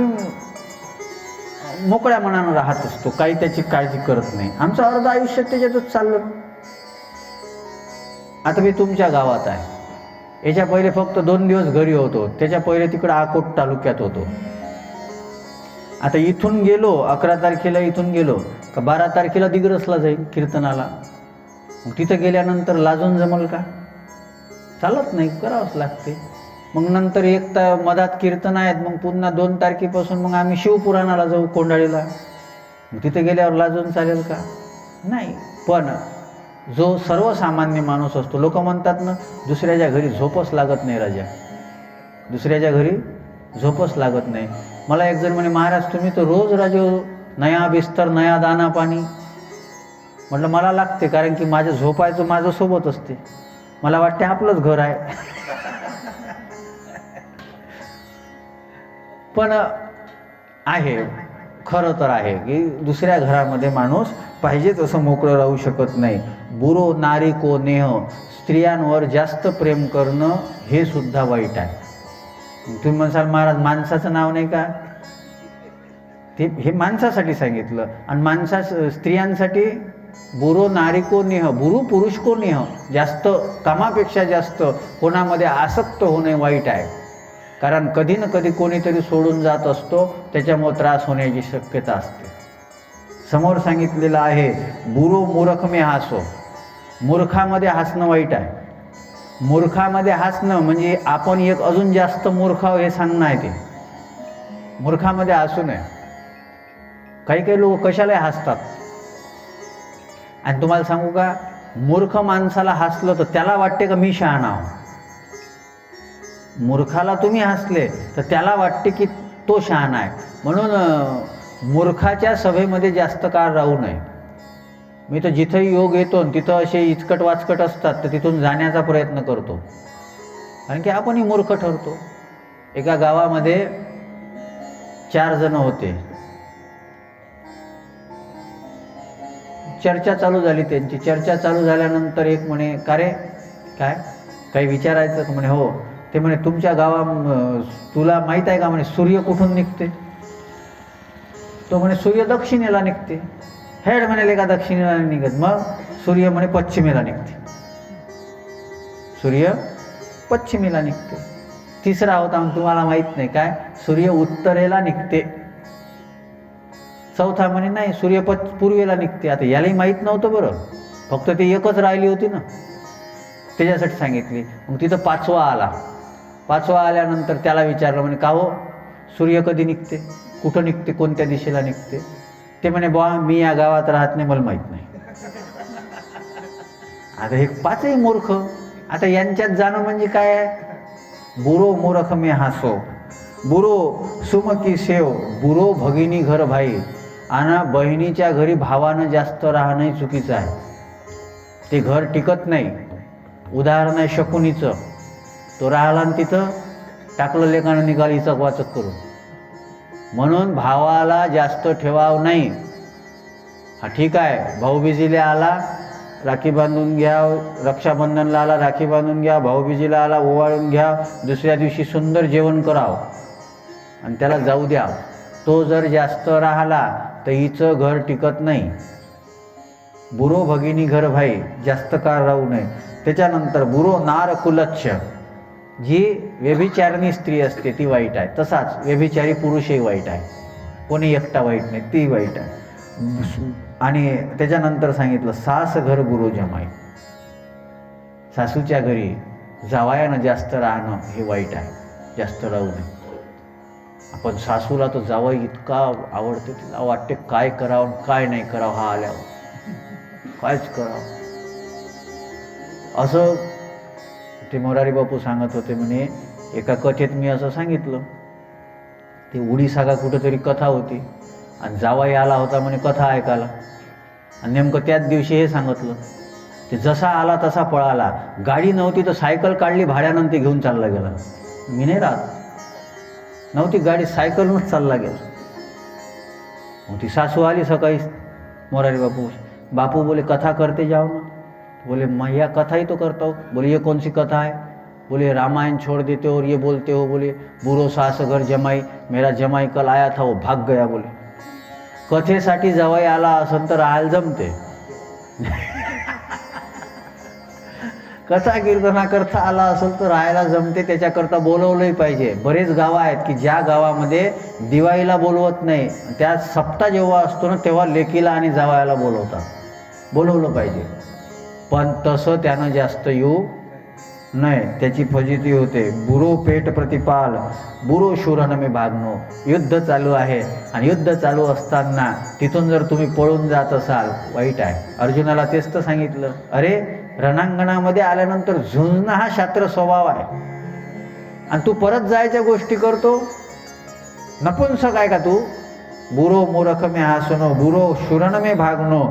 मोकळ्या मनानं राहत असतो, काही त्याची काळजी करत नाही. आमचं अर्ध आयुष्य त्याच्यातच चाललं. आता मी तुमच्या गावात आहे. याच्या पहिले फक्त 2 दिवस घरी होतो. त्याच्या पहिले तिकडं अकोट तालुक्यात होतो. आता इथून गेलो 11 तारखेला इथून गेलो का 12 तारखेला दिग्रसला जाईल कीर्तनाला. मग तिथं गेल्यानंतर लाजून जमल का? चालत नाही, करावंच लागते. मग नंतर मधात कीर्तन आहेत. मग पुन्हा 2 तारखेपासून मग आम्ही शिवपुराणाला जाऊ कोंडाळीला. मग तिथे गेल्यावर लाजून चालेल का? नाही. पण जो सर्वसामान्य माणूस असतो, लोक म्हणतात ना, दुसऱ्याच्या घरी झोपच लागत नाही राजा, दुसऱ्याच्या घरी झोपच लागत नाही. मला एक जण म्हणे, महाराज तुम्ही तर रोज राजा नया बिस्तर नया दाना पाणी. म्हटलं मला लागते, कारण की माझं झोपायचं माझं सोबत असते. मला वाटते आपलंच घर आहे. पण आहे, खरं तर आहे की दुसऱ्या घरामध्ये माणूस पाहिजे तसं मोकळं राहू शकत नाही. बुरो नारी को नेह. स्त्रियांवर जास्त प्रेम करणं हे सुद्धा वाईट आहे. तुम्ही म्हणसाल, महाराज माणसाचं नाव नाही का? हे माणसासाठी सांगितलं. आणि स्त्रियांसाठी बुरो नारी को नेह, बुरू पुरुष को नेह, जास्त कामापेक्षा जास्त कोणामध्ये आसक्त होणे वाईट आहे. कारण कधी ना कधी कोणीतरी सोडून जात असतो, त्याच्यामुळे त्रास होण्याची शक्यता असते. समोर सांगितलेलं आहे बुरो मूर्ख में हासो, मूर्खामध्ये हसणं वाईट आहे. मूर्खामध्ये हसणं म्हणजे आपण एक अजून जास्त मूर्ख आहो हे सांगणं आहे. ते मूर्खामध्ये हसू नये. काही काही लोक कशाला हसतात. आणि तुम्हाला सांगू का, मूर्ख माणसाला हसलं तर त्याला वाटते का मी शहाणा आहो. मूर्खाला तुम्ही हसले तर त्याला वाटते की तो शहाणा आहे. म्हणून मूर्खाच्या सभेमध्ये जास्त काळ राहू नये. मी तर जिथंही योग येतो तिथं असे इचकट वाचकट असतात तर तिथून जाण्याचा प्रयत्न करतो, कारण की आपणही मूर्ख ठरतो. एका गावामध्ये 4 जण होते. चर्चा चालू झाली त्यांची. चर्चा चालू झाल्यानंतर एक म्हणे, का रे काय काही विचारायचं का? म्हणे हो. ते म्हणे तुमच्या तुला माहीत आहे का म्हणे सूर्य कुठून निघते? तो म्हणे सूर्य दक्षिणेला निघते. हेड म्हणाले का दक्षिणेला निघत? मग सूर्य म्हणे पश्चिमेला निघते. सूर्य पश्चिमेला निघते. तिसरा होता मग तुम्हाला माहीत नाही काय, सूर्य उत्तरेला निघते. चौथा म्हणे नाही सूर्य पूर्वेला निघते. आता यालाही माहीत नव्हतं बरं, फक्त ते एकच राहिली होती ना, त्याच्यासाठी सांगितली. मग तिथं 5वा आला. 5वा आल्यानंतर त्याला विचारलं म्हणे का हो सूर्य कधी निघते, कुठं निघते, कोणत्या दिशेला निघते? ते म्हणे बुवा मी या गावात राहत नाही, मला माहीत नाही. आता हे 5ही मूर्ख. आता यांच्यात जाणं म्हणजे काय आहे? बुरो मूर्ख में हासो, बुरो सुमकी सेव, बुरो भगिनी घर भाई. आणि बहिणीच्या घरी भावानं जास्त राहणं चुकीचं आहे. ते घर टिकत नाही. उदाहरण आहे शकुनीचं. तो राहिला आणि तिथं टाकलं लेकानं निघाल इचक वाचक करून. म्हणून भावाला जास्त ठेवाव नाही. हा ठीक आहे, भाऊबीजीला आला राखी बांधून घ्या, रक्षाबंधनला आला राखी बांधून घ्या, भाऊबीजीला आला ओवाळून घ्या, दुसऱ्या दिवशी सुंदर जेवण करावं आणि त्याला जाऊ द्या. तो जर जास्त राहिला तर हिचं घर टिकत नाही. बुरो भगिनी घर भाई, जास्त काळ राहू नये. त्याच्यानंतर बुरो नार कुलच्छ, जी व्यभिचारिणी स्त्री असते ती वाईट आहे. तसाच व्यभिचारी पुरुषही वाईट आहे. कोणी एकटा वाईट नाही, ती वाईट आहे. आणि त्याच्यानंतर सांगितलं सास घर बुरो जमाई, सासूच्या घरी जावयानं जास्त राहणं हे वाईट आहे. जास्त राहू नये. आपण सासूला तर जावई इतका आवडते, तिला वाटते काय करावं काय नाही करावं, हा आल्यावर कायच करावं असं. ते मोरारी बापू सांगत होते म्हणे, एका कथेत मी असं सांगितलं, ते उडीसागा कुठंतरी कथा होती आणि जावाई आला होता म्हणे कथा ऐकायला. आणि नेमकं त्याच दिवशी हे सांगितलं. ते जसा आला तसा पळाला. गाडी नव्हती तर सायकल काढली भाड्यानं, ते घेऊन चालला गेला. मी नाही राहत नव्हती गाडी, सायकलनंच चालला गेला. मग ती सासू आली सकाळी. मोरारी बापू बोले कथा करते जाओ ना. बोले मैं यह कथा ही तो करता हूँ. बोले ये कौन सी कथा है? बोले रामायण छोड़ देते हो और ये बोलते हो बोले बुरो सास घर जमाई, मेरा जमाई कल आया था वो भाग गया. बोले कथेसाठी जवाई आला असेल तर राहायला जमते. कथा कीर्तना करता आला असेल तर राहायला जमते, त्याच्याकरता बोलवलंही पाहिजे. बरेच गावं आहेत की ज्या गावामध्ये दिवाळीला बोलवत नाही, त्या सप्ताह जेव्हा असतो ना तेव्हा लेकीला आणि जावयाला बोलवतात. बोलवलं पाहिजे, पण तसं त्यानं जास्त येऊ नये, त्याची फजिती होते. बुरो पेट प्रतिपाल, बुरो शूरन में भागनो. युद्ध चालू आहे आणि युद्ध चालू असताना तिथून जर तुम्ही पळून जात असाल वाईट आहे. अर्जुनाला तेच तर सांगितलं, अरे रणांगणामध्ये आल्यानंतर झुंजणं हा शास्त्र स्वभाव आहे आणि तू परत जायच्या गोष्टी करतो. नपुंसक आहे का तू? बुरो मूर्ख में हासनो, बुरो शूरन में भागनो,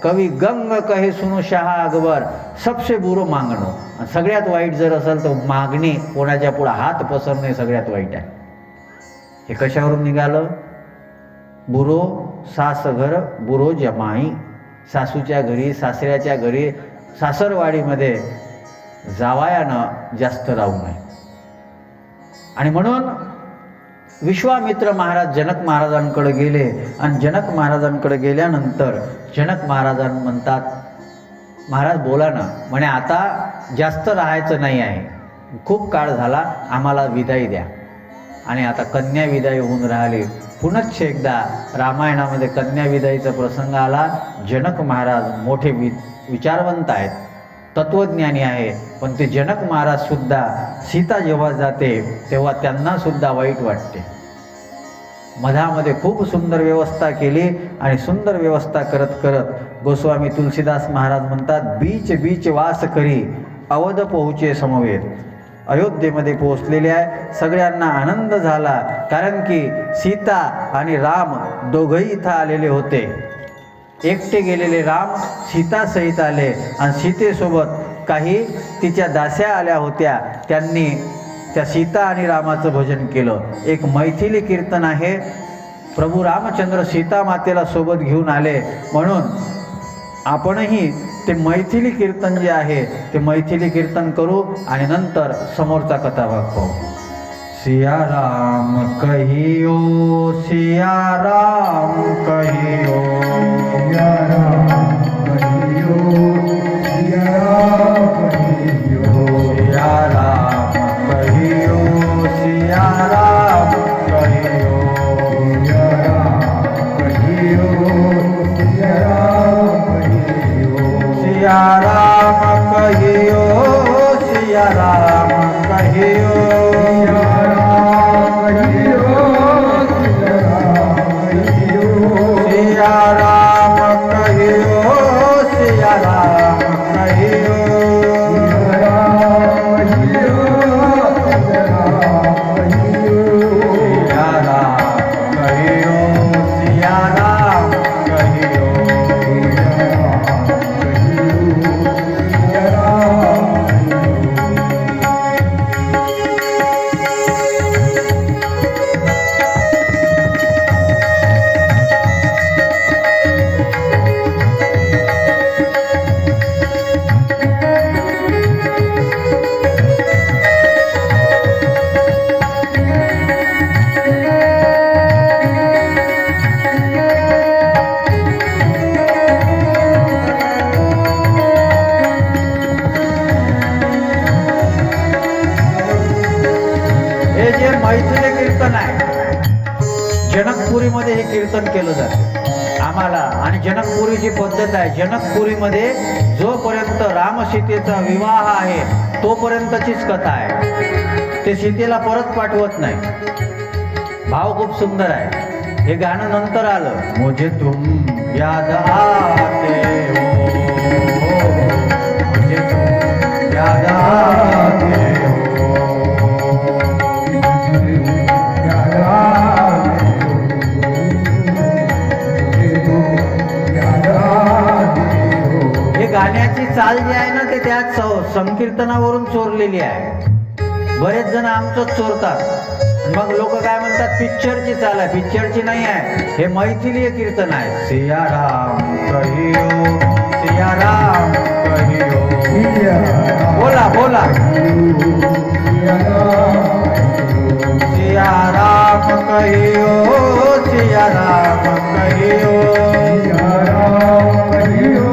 कवी गंग कहे सुनो शाह अकबर, सबसे बुरो मागणो. आणि सगळ्यात वाईट जर असेल तर मागणे, कोणाच्या पुढे हात पसरणे सगळ्यात वाईट आहे. हे कशावरून निघालं? बुरो सास घर बुरो जमाई, सासूच्या घरी सासऱ्याच्या घरी सासरवाडीमध्ये जावयानं जास्त राहू नये. आणि म्हणून विश्वामित्र महाराज जनक महाराजांकडे गेले आणि जनक महाराजांकडे गेल्यानंतर जनक महाराज म्हणतात, महाराज बोला ना. म्हणे आता जास्त राहायचं नाही आहे, खूप काळ झाला, आम्हाला विदाई द्या. आणि आता कन्या विदाई होऊन राहिली. पुनश्च एकदा रामायणामध्ये कन्या विदाईचा प्रसंग आला. जनक महाराज मोठे विचारवंत आहेत, तत्वज्ञानी आहे, पण ते जनक महाराजसुद्धा सीता जेव्हा जाते तेव्हा त्यांनासुद्धा वाईट वाटते. मधामध्ये खूप सुंदर व्यवस्था केली आणि सुंदर व्यवस्था करत करत गोस्वामी तुलसीदास महाराज म्हणतात, बीच बीच वास करी अवध पोहोचे समवेत. अयोध्येमध्ये पोहोचलेले आहे. सगळ्यांना आनंद झाला, कारण की सीता आणि राम दोघंही इथं आलेले होते. एकटे गेलेले राम सीतासहित आले आणि सीतेसोबत काही तिच्या दास्या आल्या होत्या. त्यांनी त्या सीता आणि रामाचं भजन केलं. एक मैथिली कीर्तन आहे. प्रभू रामचंद्र सीता मातेला सोबत घेऊन आले, म्हणून आपणही ते मैथिली कीर्तन जे आहे ते मैथिली कीर्तन करू आणि नंतर समोरचा कथाभाग पाहू. सिया राम कहियो, सिया राम कहियो, सिया राम कहियो, सिया राम कहियो, सिया राम कहियो, सिया राम कहियो, सिया राम कहियो, सिया राम कहियो, सिया राम कहियो, सिया राम कहियो, सिया राम कहियो, सिया राम कहियो, सिया राम कहियो, सिया राम कहियो. हे जे मैथिली कीर्तन आहे, जनकपुरीमध्ये हे कीर्तन केलं जातं आम्हाला. आणि जनकपुरीची पद्धत आहे, जनकपुरीमध्ये जोपर्यंत राम सीतेचा विवाह आहे तोपर्यंतचीच कथा आहे. ते सीतेला परत पाठवत नाही. भाव खूप सुंदर आहे. हे गाणं नंतर आलं, मुझे तुम याद आते हो, मुझे तुम याद आते हो. हे गाण्याची चाल जी आहे ना ते त्यात संकीर्तनावरून चोरलेली आहे. बरेच जण आमचंच चोरतात. मग लोक काय म्हणतात, पिक्चरची चाल आहे. पिक्चरची नाही आहे, हे मैथिली कीर्तन आहे. सिया राम कहियो, सिया राम कहियो, बोला बोला, सिया राम कहियो, सिया राम कहियो, सिया राम कहियो,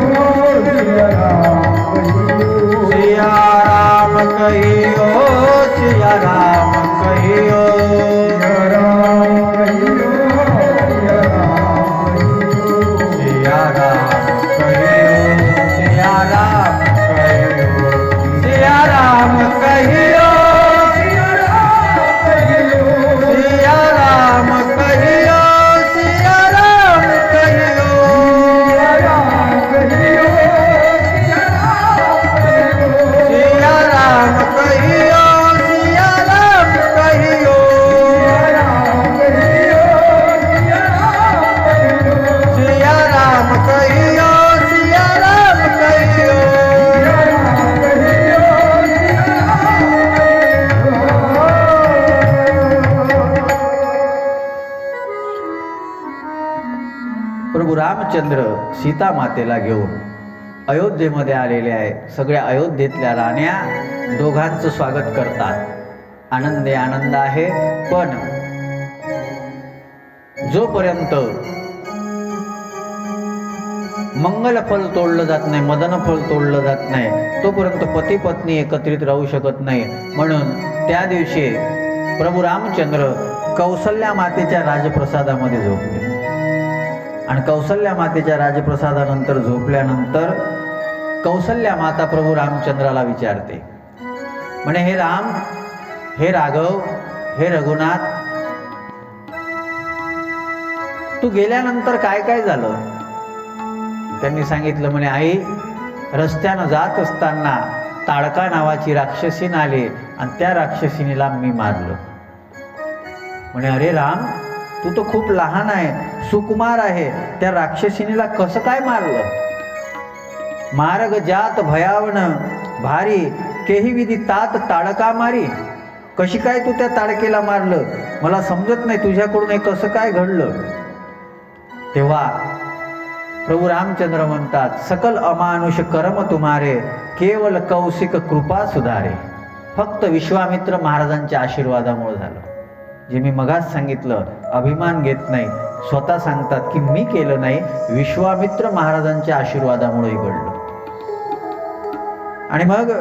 सिया राम कहियो, सिया राम कहियो, सिया राम कहियो, सिया राम कहियो, सिया राम कहियो, सिया राम कहियो, सिया राम कहियो, सिया राम कहियो, सिया राम कहियो, सिया राम कहियो. प्रभू रामचंद्र सीता मातेला घेऊन अयोध्येमध्ये आलेले आहे. सगळ्या अयोध्येतल्या राण्या दोघांचं स्वागत करतात. आनंद आहे. पण जोपर्यंत मंगल फल तोडलं जात नाही, मदन फल तोडलं जात नाही, तोपर्यंत पती पत्नी एकत्रित राहू शकत नाही. म्हणून त्या दिवशी प्रभू रामचंद्र कौसल्या मातेच्या राजप्रसादामध्ये झोपले. आणि कौसल्या मातेच्या राजप्रसादानंतर झोपल्यानंतर कौसल्या माता प्रभू रामचंद्राला विचारते, म्हणे, हे राम, हे राघव, हे रघुनाथ, तू गेल्यानंतर काय काय झालं? त्यांनी सांगितलं, म्हणे, आई, रस्त्यानं जात असताना ताडका नावाची राक्षसीन आली आणि त्या राक्षसीनीला मी मारलं. म्हणे, अरे राम, तू तर खूप लहान आहे, सुकुमार आहे, त्या राक्षसीनीला कसं काय मारलं? मार्ग जात भयावन भारी, केही विधी तात ताडका मारी. कशी काय तू त्या ताडकेला मारलं? मला समजत नाही, तुझ्याकडून हे कसं काय घडलं? तेव्हा प्रभू रामचंद्र म्हणतात, सकल अमानुष कर्म तुम्हारे, केवल कौशिक कृपा सुधारे. फक्त विश्वामित्र महाराजांच्या आशीर्वादामुळे झालं. जे मी मगाच सांगितलं, अभिमान घेत नाही, स्वतः सांगतात की मी केलं नाही, विश्वामित्र महाराजांच्या आशीर्वादामुळे घडलं. आणि मग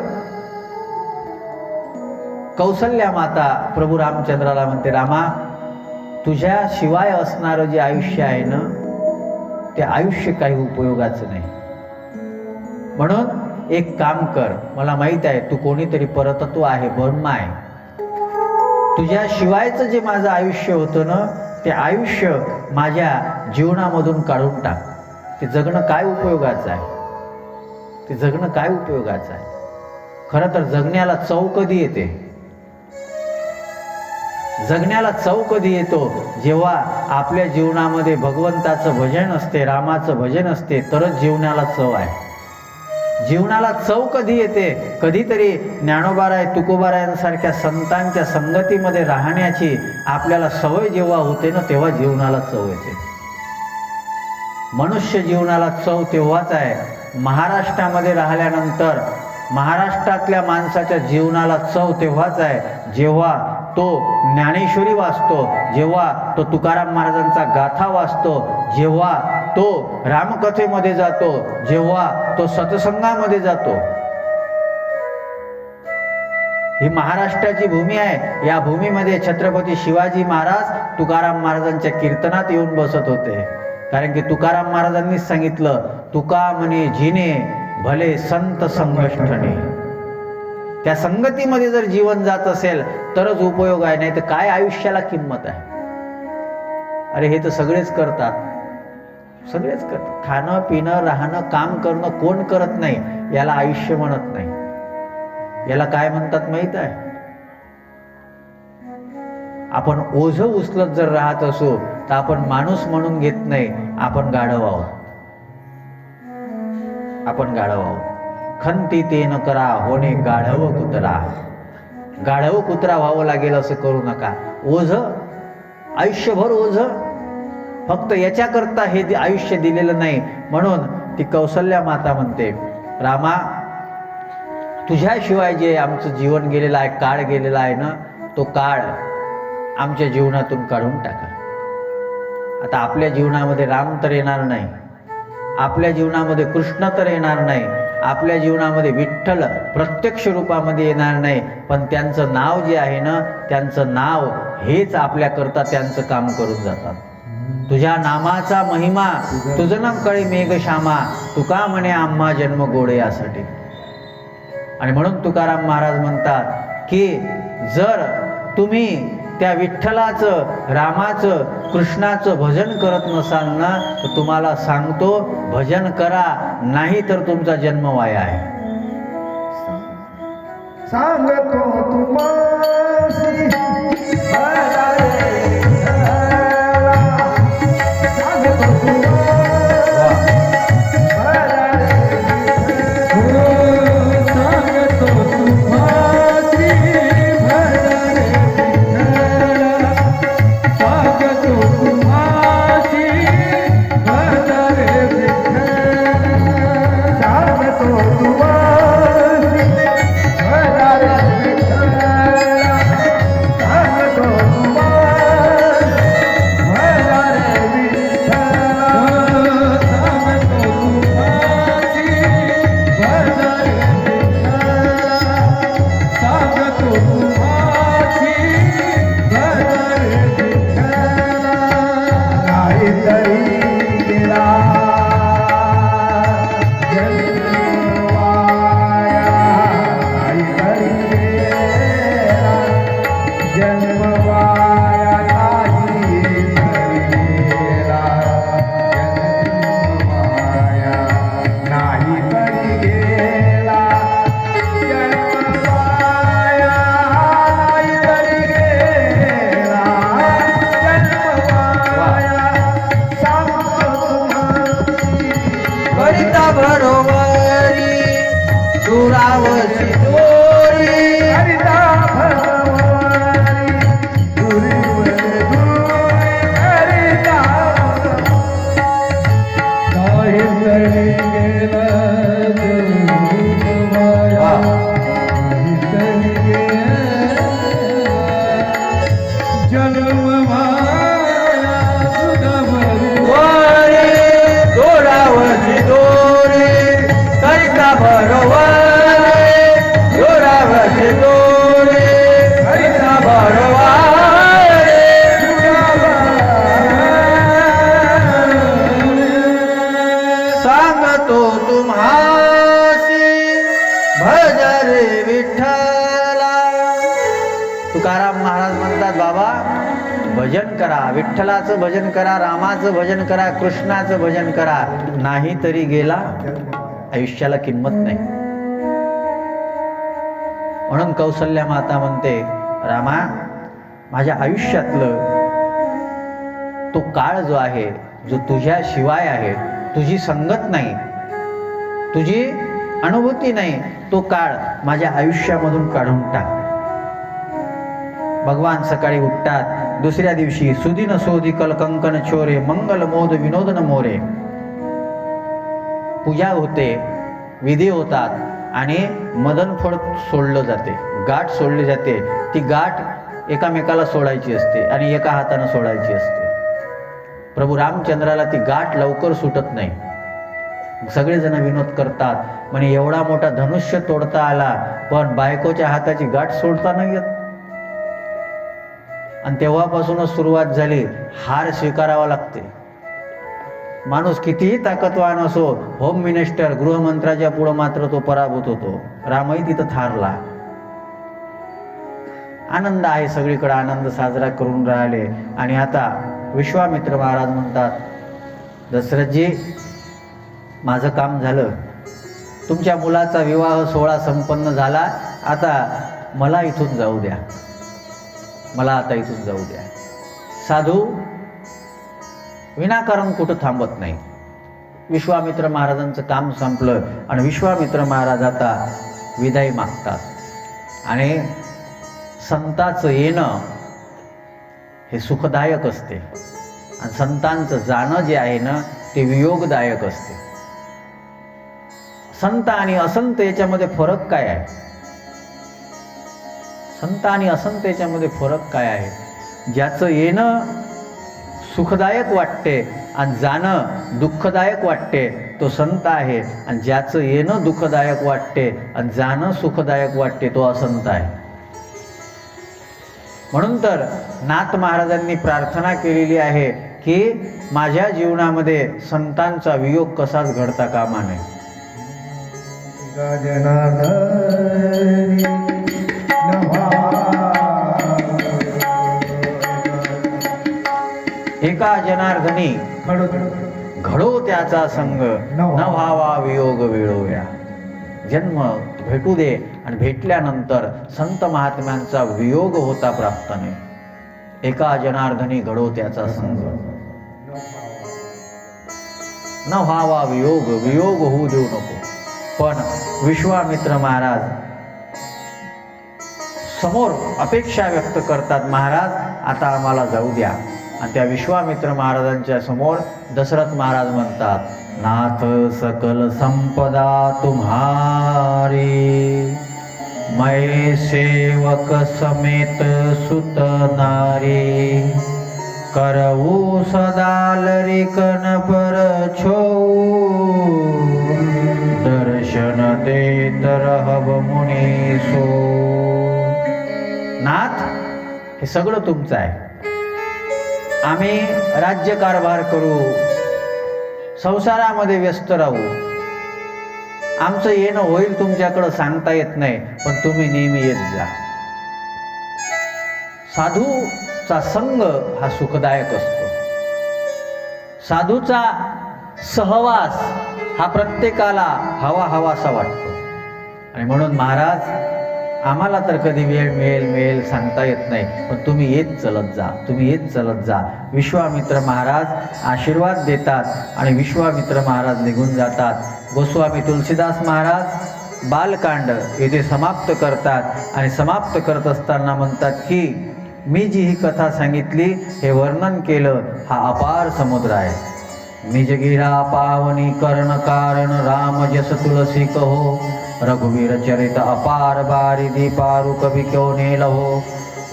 कौसल्या माता प्रभू रामचंद्राला म्हणते, रामा, तुझ्या शिवाय असणारं जे आयुष्य आहे ना, ते आयुष्य काही उपयोगाचं नाही. म्हणून एक काम कर, मला माहित आहे तू कोणीतरी परतत्व आहे, ब्रह्मा आहे. तुझ्या शिवायचं जे माझं आयुष्य होतं ना, ते आयुष्य माझ्या जीवनामधून काढून टाक. ते जगणं काय उपयोगाचं आहे? ते जगणं काय उपयोगाचं आहे? खरं तर जगण्याला चव कधी येते? जगण्याला चव कधी येतो? जेव्हा आपल्या जीवनामध्ये भगवंताचं भजन असते, रामाचं भजन असते, तरच जीवनाला चव आहे. जीवनाला चव कधी येते? कधीतरी ज्ञानोबाराय, तुकोबारायांसारख्या संतांच्या संगतीमध्ये राहण्याची आपल्याला सवय जेव्हा होते ना, तेव्हा जीवनाला चव येते. मनुष्य जीवनाला चव तेव्हाच आहे. महाराष्ट्रामध्ये राहिल्यानंतर महाराष्ट्रातल्या माणसाच्या जीवनाला चव तेव्हाच आहे, जेव्हा तो ज्ञानेश्वरी वाचतो, जेव्हा तो तुकाराम महाराजांचा गाथा वाचतो, जेव्हा तो रामकथेमध्ये जातो, जेव्हा तो सत्संगामध्ये जातो. ही महाराष्ट्राची भूमी आहे. या भूमीमध्ये छत्रपती शिवाजी महाराज तुकाराम महाराजांच्या कीर्तनात येऊन बसत होते. कारण की तुकाराम महाराजांनीच सांगितलं, तुका म्हणे जिने भले संत संगष्टने. त्या संगतीमध्ये जर जीवन जात असेल तरच उपयोग आहे, नाही तर काय आयुष्याला किंमत आहे? अरे हे तर सगळेच करतात, सगळेच करतात. खाणं पिणं राहणं काम करणं कोण करत नाही? याला आयुष्य म्हणत नाही. याला काय म्हणतात माहित आहे? आपण ओझं उचलत जर राहत असू तर आपण माणूस म्हणून घेत नाही, आपण गाढव आहोत. आपण गाढव आहोत. खंती ते न करा होणे गाढव कुत्रा. गाढव कुत्रा व्हावं लागेल असं करू नका. ओझ, आयुष्यभर ओझ, फक्त याच्याकरता हे आयुष्य दिलेलं नाही. म्हणून ती कौसल्या माता म्हणते, रामा, तुझ्याशिवाय जे आमचं जीवन गेलेलं आहे, काळ गेलेला आहे ना, तो काळ आमच्या जीवनातून काढून टाका. आता आपल्या जीवनामध्ये राम तर येणार नाही, आपल्या जीवनामध्ये कृष्ण तर येणार नाही, आपल्या जीवनामध्ये विठ्ठल प्रत्यक्ष रूपामध्ये येणार नाही, पण त्यांचं नाव जे आहे ना, त्यांचं नाव हेच आपल्याकरता त्यांचं काम करून जातात. तुझ्या नामाचा महिमा तुझं न कळे मेघश्यामा, तुका म्हणे आम्हा जन्म गोडे यासाठी. आणि म्हणून तुकाराम महाराज म्हणतात की जर तुम्ही त्या विठ्ठलाचं, रामाचं, कृष्णाचं भजन करत नसाल ना, तर तुम्हाला सांगतो भजन करा, नाही तर तुमचा जन्म वाया आहे. सांगतो तुम्हासी तुकाराम महाराज म्हणतात, बाबा भजन करा, विठ्ठलाचं भजन करा, रामाचं भजन करा, कृष्णाचं भजन करा, नाही तरी गेला आयुष्याला किंमत नाही. म्हणून कौसल्या माता म्हणते, रामा माझ्या आयुष्यातलं तो काळ जो आहे, जो तुझ्या शिवाय आहे, तुझी संगत नाही, तुझी अनुभूती नाही, तो काळ माझ्या आयुष्यामधून काढून टाक. भगवान सकाळी उठतात, दुसऱ्या दिवशी सुदिन सोधी कलकंकन छोरे, मंगल मोद विनोदन मोरे. पूजा होते, विधी होतात आणि मदनफळ सोडलं जाते, गाठ सोडली जाते. ती गाठ एकामेकाला सोडायची असते आणि एका हातानं सोडायची असते. प्रभू रामचंद्राला ती गाठ लवकर सुटत नाही. सगळेजण विनोद करतात, म्हणे एवढा मोठा धनुष्य तोडता आला, पण बायकोच्या हाताची गाठ सोडता नाही येत. आणि तेव्हापासूनच सुरुवात झाली, हार स्वीकारावा लागते. माणूस कितीही ताकदवान असो, होम मिनिस्टर गृहमंत्र्याच्या पुढे मात्र तो पराभूत होतो. रामही तिथं थारला. आनंद आहे, सगळीकडे आनंद साजरा करून राहिले. आणि आता विश्वामित्र महाराज म्हणतात, दशरथजी माझं काम झालं, तुमच्या मुलाचा विवाह सोहळा संपन्न झाला, आता मला इथून जाऊ द्या, मला आता इथून जाऊ द्या. साधू विनाकारण कुठं थांबत नाही. विश्वामित्र महाराजांचं काम संपलं आणि विश्वामित्र महाराज आता विदाई मागतात. आणि संताचं येणं हे सुखदायक असते आणि संतांचं जाणं जे आहे ना ते वियोगदायक असते. संत आणि असंत याच्यामध्ये फरक काय आहे? संत आणि असंत याच्यामध्ये फरक काय आहे? ज्याचं येणं सुखदायक वाटते आणि जाणं दुःखदायक वाटते तो संत आहे, आणि ज्याचं येणं दुःखदायक वाटते आणि जाणं सुखदायक वाटते तो असंत आहे. म्हणून तर नाथ महाराजांनी प्रार्थना केलेली आहे की माझ्या जीवनामध्ये संतांचा वियोग कसाच घडता कामा नये. एका जनार्दनी घडो त्याचा संग, न व्हावा वियोग वेळोव्या. जन्म भेटू दे आणि भेटल्यानंतर संत महात्म्यांचा वियोग होता प्राप्त नाही. एका जनार्दनी घडो त्याचा संग, न व्हावा वियोग, वियोग होऊ देऊ नको. पण विश्वामित्र महाराज समोर अपेक्षा व्यक्त करतात, महाराज आता आम्हाला जाऊ द्या. आणि त्या विश्वामित्र महाराजांच्या समोर दशरथ महाराज म्हणतात, नाथ सकल संपदा तुम्हारी, मैं सेवक समेत सुत नारी, करऊ सदा लरिकन पर छो, दर्शन देत रहब मुनी सो. नाथ हे सगळं तुमचं आहे, आम्ही राज्यकारभार करू, संसारामध्ये व्यस्त राहू, आमचं येणं होईल तुमच्याकडं सांगता येत नाही, पण तुम्ही नेहमी येत जा. साधूचा संग हा सुखदायक असतो. साधूचा सहवास हा प्रत्येकाला हवा हवासा वाटतो. आणि म्हणून महाराज आम्हाला तर कधी वेळ मिळेल सांगता येत नाही, पण तुम्ही येत चलत जा, तुम्ही येत चलत जा. विश्वामित्र महाराज आशीर्वाद देतात आणि विश्वामित्र महाराज निघून जातात. गोस्वामी तुलसीदास महाराज बालकांड येथे समाप्त करतात आणि समाप्त करत असताना म्हणतात की मी जी ही कथा सांगितली, हे वर्णन केलं, हा अपार समुद्र आहे. निजगिरा पावनी कर्ण कारण, राम जस तुलसी कहो, रघुवीर चरित अपार बारिधि पारु कवि क्यों ने लहो,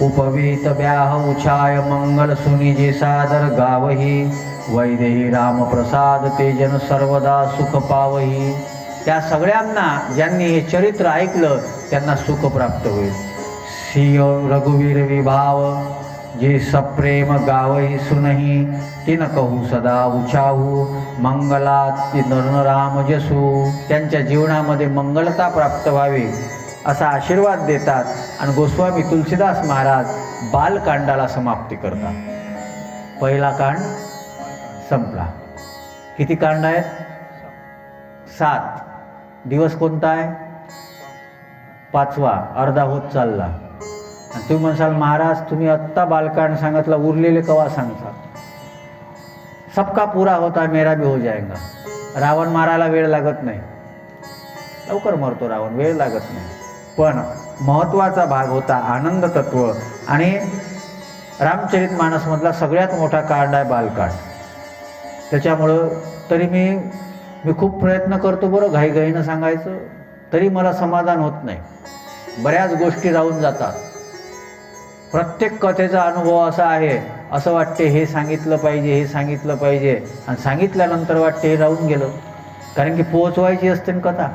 उपवीत ब्याह उछाय मंगल सुनि जे सादर गावही, वैदेही राम प्रसाद ते जन सर्वदा सुख पावही. त्या सगळ्यांना ज्यांनी हे चरित्र ऐकलं त्यांना सुख प्राप्त होईल. सिय रघुवीर विभाव जे सप्रेम गावही सुनही, तिन कहू सदा उछाहू, मंगलात नर राम जसू. त्यांच्या जीवनामध्ये मंगलता प्राप्त व्हावी असा आशीर्वाद देतात आणि गोस्वामी तुलसीदास महाराज बालकांडाला समाप्ती करतात. पहिला कांड संपला. किती कांड आहेत? 7. दिवस कोणता आहे? 5वा. अर्धा होत चालला. आणि तुम्ही म्हणसाल महाराज तुम्ही आत्ता बालकांड सांगितला, उरलेले कवा सांगता? सबका पूरा होता मेरा भी हो जाएगा. रावण मारायला वेळ लागत नाही, लवकर मरतो रावण, वेळ लागत नाही. पण महत्त्वाचा भाग होता आनंद तत्व. आणि रामचरितमानसमधला सगळ्यात मोठा कांड आहे बालकांड. त्याच्यामुळं तरी मी खूप प्रयत्न करतो बरं घाईघाईनं सांगायचं, तरी मला समाधान होत नाही. बऱ्याच गोष्टी राहून जातात. प्रत्येक कथेचा अनुभव असा आहे, असं वाटते हे सांगितलं पाहिजे, हे सांगितलं पाहिजे, आणि सांगितल्यानंतर वाटते हे राहून गेलं. कारण की पोहोचवायची असते ना कथा,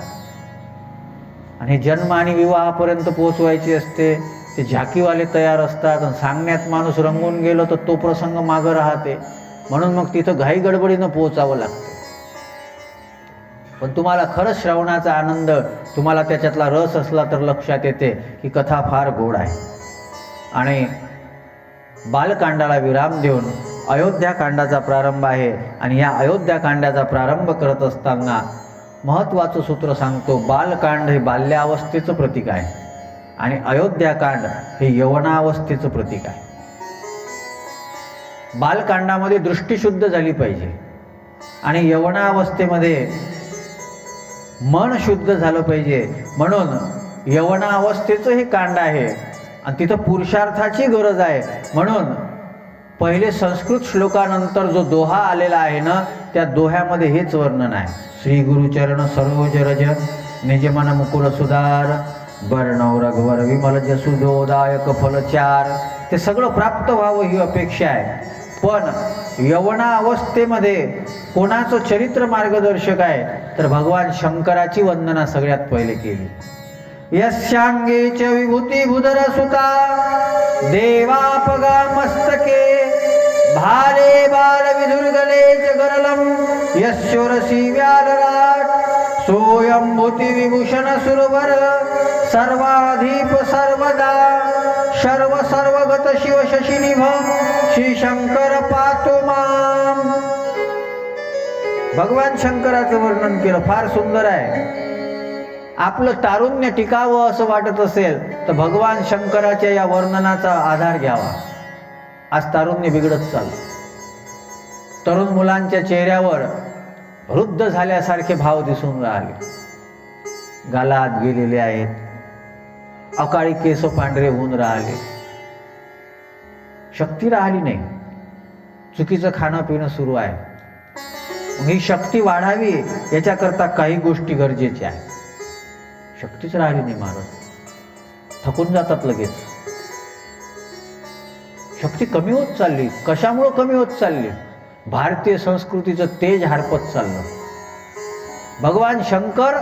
आणि जन्म आणि विवाहापर्यंत पोहोचवायची असते. ते झाकीवाले तयार असतात आणि सांगण्यात माणूस रंगून गेलो तर तो प्रसंग मागं राहते. म्हणून मग तिथं घाई गडबडीनं पोहोचावं लागतं. पण तुम्हाला खरंच श्रवणाचा आनंद, तुम्हाला त्याच्यातला रस असला तर लक्षात येते की कथा फार गोड आहे. आणि बालकांडाला विराम देऊन अयोध्याकांडाचा प्रारंभ आहे. आणि या अयोध्याकांडाचा प्रारंभ करत असताना महत्त्वाचं सूत्र सांगतो. बालकांड हे बाल्यावस्थेचं प्रतीक आहे आणि अयोध्याकांड हे यवनावस्थेचं प्रतीक आहे. बालकांडामध्ये दृष्टी शुद्ध झाली पाहिजे आणि यवनावस्थेमध्ये मन शुद्ध झालं पाहिजे. म्हणून यवनावस्थेचं हे कांड आहे आणि तिथं पुरुषार्थाची गरज आहे. म्हणून पहिले संस्कृत श्लोकानंतर जो दोहा आलेला आहे ना, त्या दोह्यामध्ये हेच वर्णन आहे. श्री गुरुचरण सरोज रज निजमन मुकुल सुधार वर्णव रघुवर विमल जसुदोदायक फलचार. ते सगळं प्राप्त व्हावं ही अपेक्षा आहे. पण यवनावस्थेमध्ये कोणाचं चरित्र मार्गदर्शक आहे तर भगवान शंकराची वंदना सगळ्यात पहिले केली. यस्यांगे च विभूती भूधर सुता देवापगा मस्तके भाले बाल विधुर्गले च गरलम यस्योरसी व्यालराट सोयंभूती विभूषण सुरवर सर्वाधीप सर्वदा सर्व सर्वगत शिव शशिनिभ श्री शंकर पातो माम. भगवान शंकराचं वर्णन केलं, फार सुंदर आहे. आपलं तारुण्य टिकावं असं वाटत असेल तर भगवान शंकराच्या या वर्णनाचा आधार घ्यावा. आज तारुण्य बिघडत चाललं. तरुण मुलांच्या चेहऱ्यावर वृद्ध झाल्यासारखे भाव दिसून राहिले. गालात गेलेले आहेत, अकाळी केस पांढरे होऊन राहिले, शक्ती राहिली नाही, चुकीचं खाणं पिणं सुरू आहे. ही शक्ती वाढावी याच्याकरता काही गोष्टी गरजेच्या आहेत. शक्तीच राहिली नाही, महाराज थकून जातात लगेच. शक्ती कमी होत चालली. कशामुळं कमी होत चालली? भारतीय संस्कृतीचं तेज हरपत चाललं. भगवान शंकर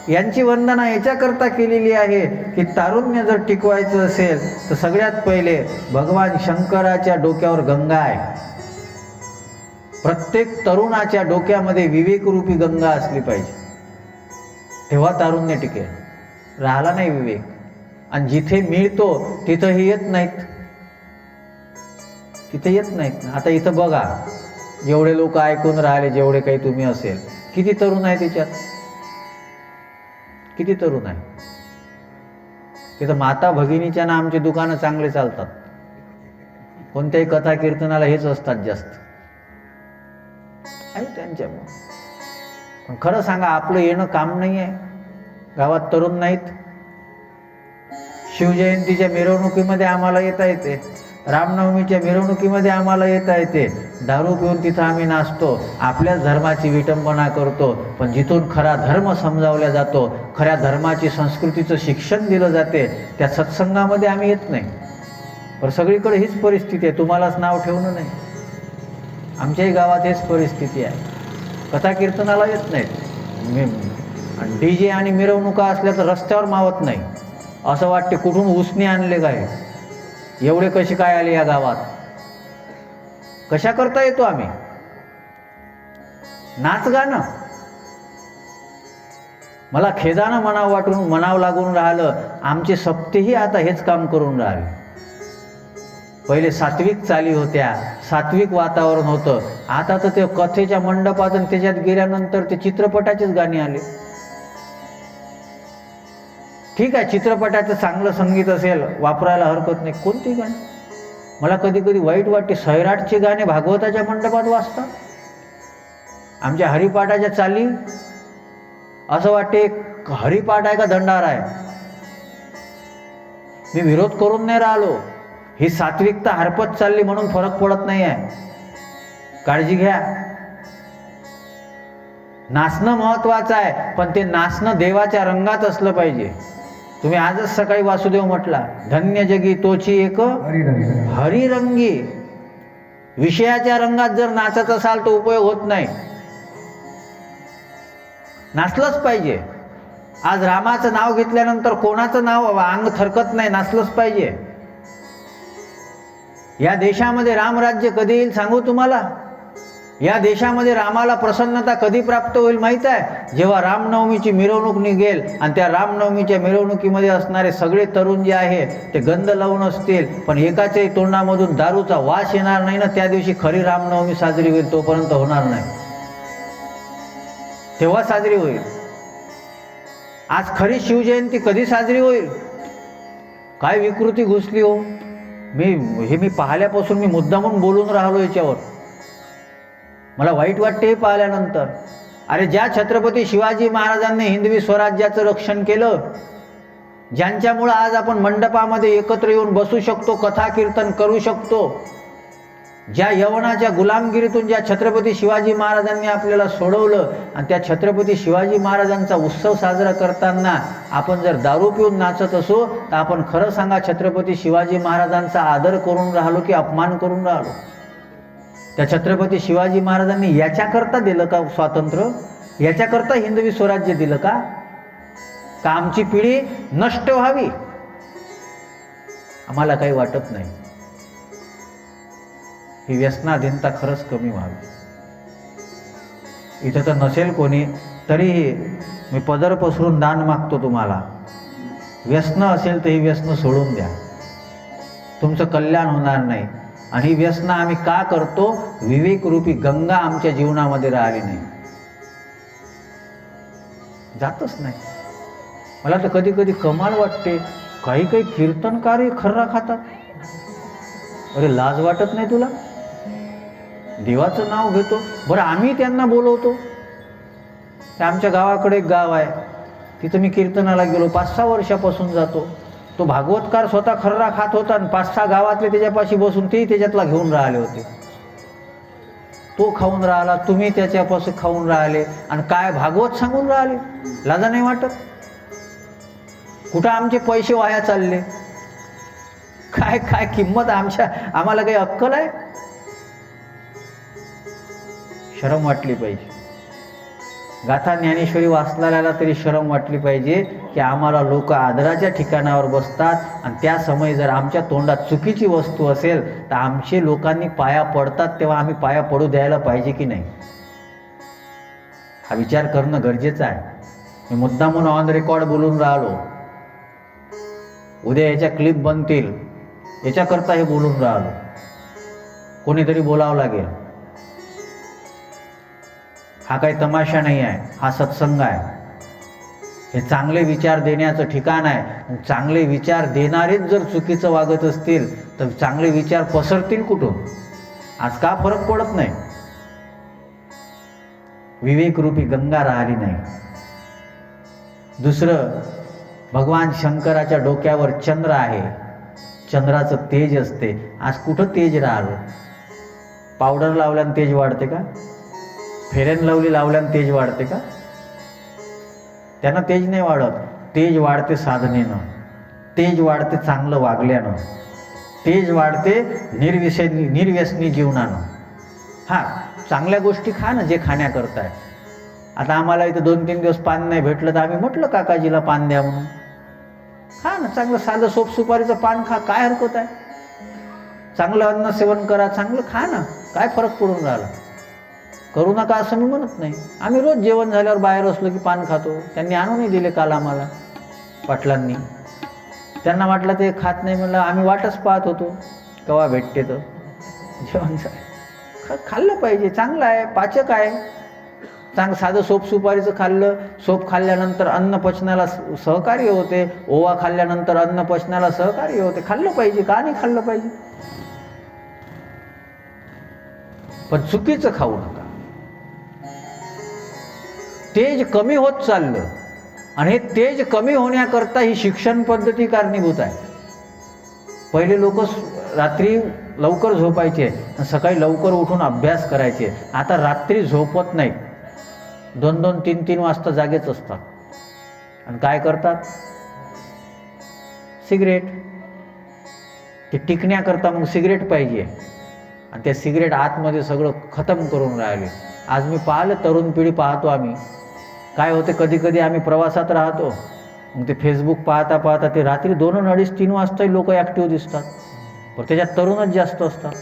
यांची वंदना याच्याकरता केलेली आहे की तारुण्य जर टिकवायचं असेल तर सगळ्यात पहिले भगवान शंकराच्या डोक्यावर गंगा आहे. प्रत्येक तरुणाच्या डोक्यामध्ये विवेकरूपी गंगा असली पाहिजे, तेव्हा तारुण्य टिकेल. राहिला नाही विवेक आणि जिथे मिळतो तिथंही येत नाहीत, तिथे येत नाहीत ना. आता इथं बघा, जेवढे लोक ऐकून राहिले, जेवढे काही तुम्ही असेल, किती तरुण आहे त्याच्यात? किती तरुण आहे तिथं? माता भगिनीच्या ना आमची दुकानं चांगले चालतात. कोणत्याही कथा कीर्तनाला हेच असतात जास्त आहे त्यांच्यामुळे. पण खरं सांगा, आपलं येणं काम नाही आहे. गावात तरुण नाहीत. शिवजयंतीच्या मिरवणुकीमध्ये आम्हाला येता येते, रामनवमीच्या मिरवणुकीमध्ये आम्हाला येता येते. दारू पिऊन तिथं आम्ही नाचतो, आपल्याच धर्माची विटंबना करतो. पण जिथून खरा धर्म समजावला जातो, खऱ्या धर्माची संस्कृतीचं शिक्षण दिलं जाते, त्या सत्संगामध्ये आम्ही येत नाही. पण सगळीकडे हीच परिस्थिती आहे. तुम्हालाच नाव ठेवणं नाही. आमच्याही गावात हेच परिस्थिती आहे. कथा कीर्तनाला येत नाहीत. DJ आणि मिरवणुका असल्या तर रस्त्यावर मावत नाही. असं वाटते कुठून उसने आणले काय, एवढे कसे काय आले या गावात, कशा करता येतो आम्ही? नाच गाणं मला खेदानं म्हणावं लागून राहिलं, आमचे सप्तेही आता हेच काम करून राहिले. पहिले सात्विक चाली होत्या, सात्विक वातावरण होतं. आता तर ते कथेच्या मंडपात आणि त्याच्यात गेल्यानंतर ते चित्रपटाचेच गाणी आले. ठीक आहे, चित्रपटाचं चांगलं संगीत असेल वापरायला हरकत नाही, कोणती गाणी. मला कधी कधी वाईट वाटते, सैराटचे गाणे भागवताच्या मंडपात वाजतात. आमच्या हरिपाठाच्या चाली असं वाटते हरिपाठ आहे का दंडार आहे. मी विरोध करून नाही राहिलो, ही सात्विकता हरपत चालली म्हणून फरक पडत नाही आहे. काळजी घ्या. नाचणं महत्वाचं आहे, पण ते नाचणं देवाच्या रंगात असलं पाहिजे. तुम्ही आजच सकाळी वासुदेव म्हटला, धन्य जगी तोची एक हरिरंगी. विषयाच्या रंगात जर नाचत असाल तर उपयोग होत नाही. नाचलंच पाहिजे. आज रामाचं नाव घेतल्यानंतर कोणाचं नाव अंग थरकत नाही, नाचलंच पाहिजे. या देशामध्ये रामराज्य कधी येईल सांगू तुम्हाला. या देशामध्ये रामाला प्रसन्नता कधी प्राप्त होईल माहीत आहे? जेव्हा रामनवमीची मिरवणूक निघेल आणि त्या रामनवमीच्या मिरवणुकीमध्ये असणारे सगळे तरुण जे आहे ते गंध लावून असतील, पण एकाच्याही तोंडामधून दारूचा वास येणार नाही ना, त्या दिवशी खरी रामनवमी साजरी होईल. तोपर्यंत होणार नाही, तेव्हा साजरी होईल. आज खरी शिवजयंती कधी साजरी होईल? काय विकृती घुसली हो. मी पाहिल्यापासून मी मुद्दामून बोलून राहिलो याच्यावर. मला वाईट वाटते हे पाहिल्यानंतर. अरे ज्या छत्रपती शिवाजी महाराजांनी हिंदवी स्वराज्याचं रक्षण केलं, ज्यांच्यामुळं आज आपण मंडपामध्ये एकत्र येऊन बसू शकतो, कथा कीर्तन करू शकतो, ज्या यवनाच्या गुलामगिरीतून ज्या छत्रपती शिवाजी महाराजांनी आपल्याला सोडवलं, आणि त्या छत्रपती शिवाजी महाराजांचा उत्सव साजरा करताना आपण जर दारू पिऊन नाचत असो तर आपण खरं सांगा, छत्रपती शिवाजी महाराजांचा आदर करून राहिलो की अपमान करून राहिलो? त्या छत्रपती शिवाजी महाराजांनी याच्याकरता दिलं का स्वातंत्र्य? याच्याकरता हिंदवी स्वराज्य दिलं का? का आमची पिढी नष्ट व्हावी? आम्हाला काही वाटत नाही. ही व्यसनाधीनता खरंच कमी व्हावी. इथं तर नसेल कोणी, तरीही मी पदर पसरून दान मागतो तुम्हाला. व्यसनं असेल तर ही व्यसनं सोडून द्या, तुमचं कल्याण होणार नाही. आणि ही व्यसनं आम्ही का करतो? विवेकरूपी गंगा आमच्या जीवनामध्ये राहिली नाही, जातच नाही. मला तर कधी कधी कमाल वाटते, काही काही कीर्तनकार खर्रा खातात. अरे लाज वाटत नाही तुला? देवाचं नाव घेतो. बरं आम्ही त्यांना बोलवतो. ते आमच्या गावाकडे एक गाव आहे, तिथं मी कीर्तनाला गेलो, 5-6 वर्षापासून जातो. तो भागवतकार स्वतः खर्रा खात होता आणि 5-6 गावातले त्याच्यापाशी बसून तेही त्याच्यातला घेऊन राहिले होते. तो खाऊन राहिला, तुम्ही त्याच्यापासून खाऊन राहिले, आणि काय भागवत सांगून राहिले. लाजा नाही वाटत? कुठं आमचे पैसे वाया चालले? काय काय किंमत आम्हाला काही अक्कल आहे? शरम वाटली पाहिजे. गाथा ज्ञानेश्वरी वाचणाऱ्याला तरी शरम वाटली पाहिजे की आम्हाला लोक आदराच्या ठिकाणावर बसतात आणि त्या समय जर आमच्या तोंडात चुकीची वस्तू असेल तर आमचे लोकांनी पाया पडतात, तेव्हा आम्ही पाया पडू द्यायला पाहिजे की नाही? हा विचार करणं गरजेचं आहे. मी मुद्दामून ऑन रेकॉर्ड बोलून राहिलो. उद्या याच्या क्लिप बनतील, याच्याकरता हे बोलून राहिलो. कोणीतरी बोलावं लागेल. हा काही तमाशा नाही आहे, हा सत्संग आहे. हे चांगले विचार देण्याचं ठिकाण आहे. चांगले विचार देणारेच जर चुकीचं वागत असतील तर चांगले विचार पसरतील कुठून? आज का फरक पडत नाही? विवेकरूपी गंगा राहिली नाही. दुसरं, भगवान शंकराच्या डोक्यावर चंद्र आहे, चंद्राचं तेज असते. आज कुठं तेज राहिलं? पावडर लावल्यानं तेज वाढते का? फेअर अँड लवली लावल्यानं तेज वाढते का? त्यांना तेज नाही वाढत. तेज वाढते साधनेनं, तेज वाढते चांगलं वागल्यानं, तेज वाढते निर्व्यसनी जीवनानं. हां, चांगल्या गोष्टी खा ना, जे खाण्याकरता आहे. आता आम्हाला इथं 2-3 दिवस पान नाही भेटलं तर आम्ही म्हटलं काकाजीला पान द्या म्हणून. खा ना, चांगलं साधं सोप सुपारीचं पान खा, काय हरकत आहे? चांगलं अन्न सेवन करा, चांगलं खा ना, काय फरक पडून राहिला? करू नका असं मी म्हणत नाही. आम्ही रोज जेवण झाल्यावर बाहेर असलो की पान खातो. त्यांनी आणूनही दिले काल आम्हाला पाटलांनी. त्यांना वाटलं ते खात नाही, म्हणलं आम्ही वाटच पाहत होतो केव्हा भेटते तर जेवण. खाल्लं पाहिजे, चांगलं आहे, पाचक आहे. साधं सोप सुपारीचं खाल्लं, सोप खाल्ल्यानंतर अन्न पचनाला सहकार्य होते, ओवा खाल्ल्यानंतर अन्न पचनाला सहकार्य होते. खाल्लं पाहिजे, का नाही खाल्लं पाहिजे? पण चुकीचं खाऊ नका. तेज कमी होत चाललं आणि हे तेज कमी होण्याकरता ही शिक्षण पद्धती कारणीभूत आहे. पहिले लोक रात्री लवकर झोपायचे आणि सकाळी लवकर उठून अभ्यास करायचे. आता रात्री झोपत नाही, 2-2, 3-3 वाजता जागेच असतात. आणि काय करतात? सिगरेट. ते टिकण्याकरता मग सिगरेट पाहिजे आणि त्या सिगरेट आतमध्ये सगळं खतम करून राहिले. आज मी पाहिलं, तरुण पिढी पाहतो आम्ही, काय होते कधी कधी आम्ही प्रवासात राहतो, मग ते फेसबुक पाहता पाहता ते रात्री 2, 2:30, 3 वाजताही लोक ॲक्टिव्ह दिसतात. पण त्याच्यात तरुणच जास्त असतात.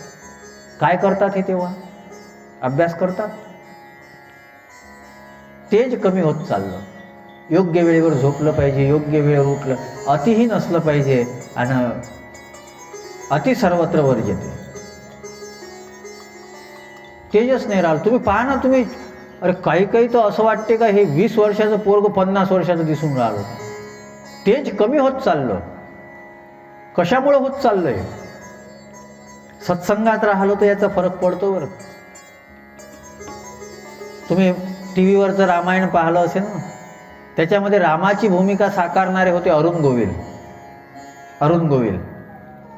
काय करतात हे तेव्हा? अभ्यास करतात. तेज कमी होत चाललं. योग्य वेळेवर झोपलं पाहिजे, योग्य वेळेवर उठलं, अतिही नसलं पाहिजे आणि अति सर्वत्र वर्ज्यते. तेजच नाही राहिलं. तुम्ही पहा ना, तुम्ही अरे काही तर असं वाटते का हे 20 वर्षाचं पोरगं 50 वर्षाचं दिसून राहिलं. तेज कमी होत चाललं. कशामुळे होत चाललंय? सत्संगात राहिलो तर याचा फरक पडतो बरं. तुम्ही टी व्हीवरचं रामायण पाहिलं असेल ना, त्याच्यामध्ये रामाची भूमिका साकारणारे होते अरुण गोविल.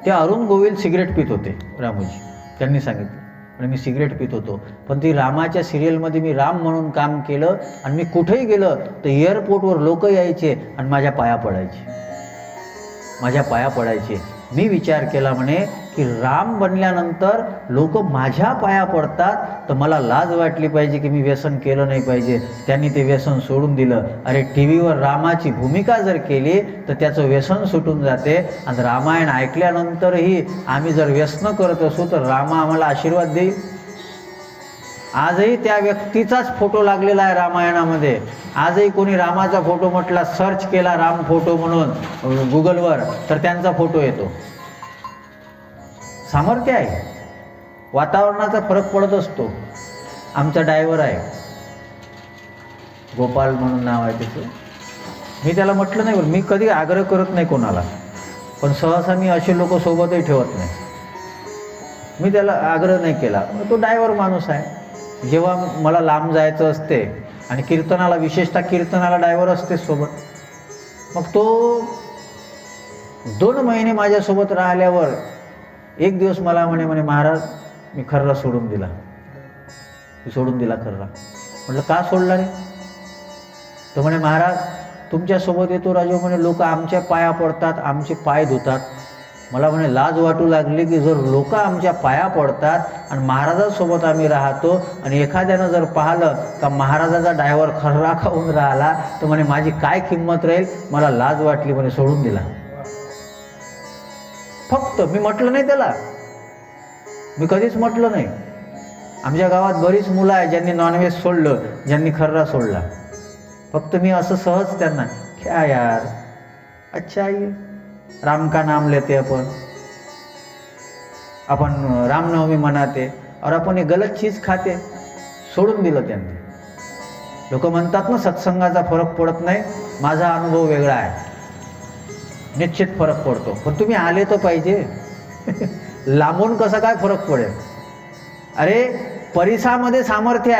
ते अरुण गोविल सिगरेट पित होते. रामोजी त्यांनी सांगितलं आणि मी सिगरेट पित होतो, पण ती रामाच्या सिरियलमध्ये मी राम म्हणून काम केलं आणि मी कुठेही गेलं तर एअरपोर्टवर लोक यायचे आणि माझ्या पाया पडायचे. मी विचार केला म्हणे की राम बनल्यानंतर लोक माझ्या पाया पडतात तर मला लाज वाटली पाहिजे की मी व्यसन केलं नाही पाहिजे. त्यांनी ते व्यसन सोडून दिलं. अरे टी व्हीवर रामाची भूमिका जर केली तर त्याचं व्यसन सुटून जाते. आणि रामायण ऐकल्यानंतरही आम्ही जर व्यसन करत असू तर रामा आम्हाला आशीर्वाद देईल. आजही त्या व्यक्तीचाच फोटो लागलेला आहे रामायणामध्ये. आजही कोणी रामाचा फोटो म्हटला, सर्च केला राम फोटो म्हणून गुगलवर, तर त्यांचा फोटो येतो. सामर्थ्य आहे. वातावरणाचा फरक पडत असतो. आमचा ड्रायव्हर आहे, गोपाल म्हणून नाव आहे त्याचं. मी त्याला म्हटलं नाही, मी कधी आग्रह करत नाही कोणाला, पण सहसा मी असे लोक सोबतही ठेवत नाही. मी त्याला आग्रह नाही केला. तो ड्रायव्हर माणूस आहे. जेव्हा मला लांब जायचं असते आणि कीर्तनाला, विशेषतः कीर्तनाला ड्रायव्हर असते सोबत, मग तो 2 महिने माझ्यासोबत राहिल्यावर एक दिवस मला म्हणे महाराज मी खर्रा सोडून दिला. खर्रा. म्हटलं का सोडला रे? तर म्हणे महाराज तुमच्यासोबत येतो राजू, म्हणे लोक आमच्या पाया पडतात, आमचे पाय धुतात. मला म्हणे लाज वाटू लागली की जर लोक आमच्या पाया पडतात आणि महाराजांसोबत आम्ही राहतो आणि एखाद्यानं जर पाहिलं का महाराजाचा ड्रायव्हर खर्रा खाऊन राहिला तर म्हणे माझी काय किंमत राहील. मला लाज वाटली, म्हणे सोडून दिला. फक्त मी म्हटलं नाही त्याला, मी कधीच म्हटलं नाही. आमच्या गावात बरीच मुलं आहे ज्यांनी नॉनव्हेज सोडलं, ज्यांनी खर्रा सोडला. फक्त मी असं सहज त्यांना, क्या यार अच्छा ये राम का नाम लेते अपन रामनवमी मनाते और अपन ये गलत चीज़ खाते. सोडून दिलं त्यांनी. लोक म्हणतात ना सत्संगाचा फरक पडत नाही. माझा अनुभव वेगळा आहे. निश्चित फरक पडतो, पण तुम्ही आले तर पाहिजे. लांबून कसा काय फरक पडेल? अरे परिसामध्ये सामर्थ्य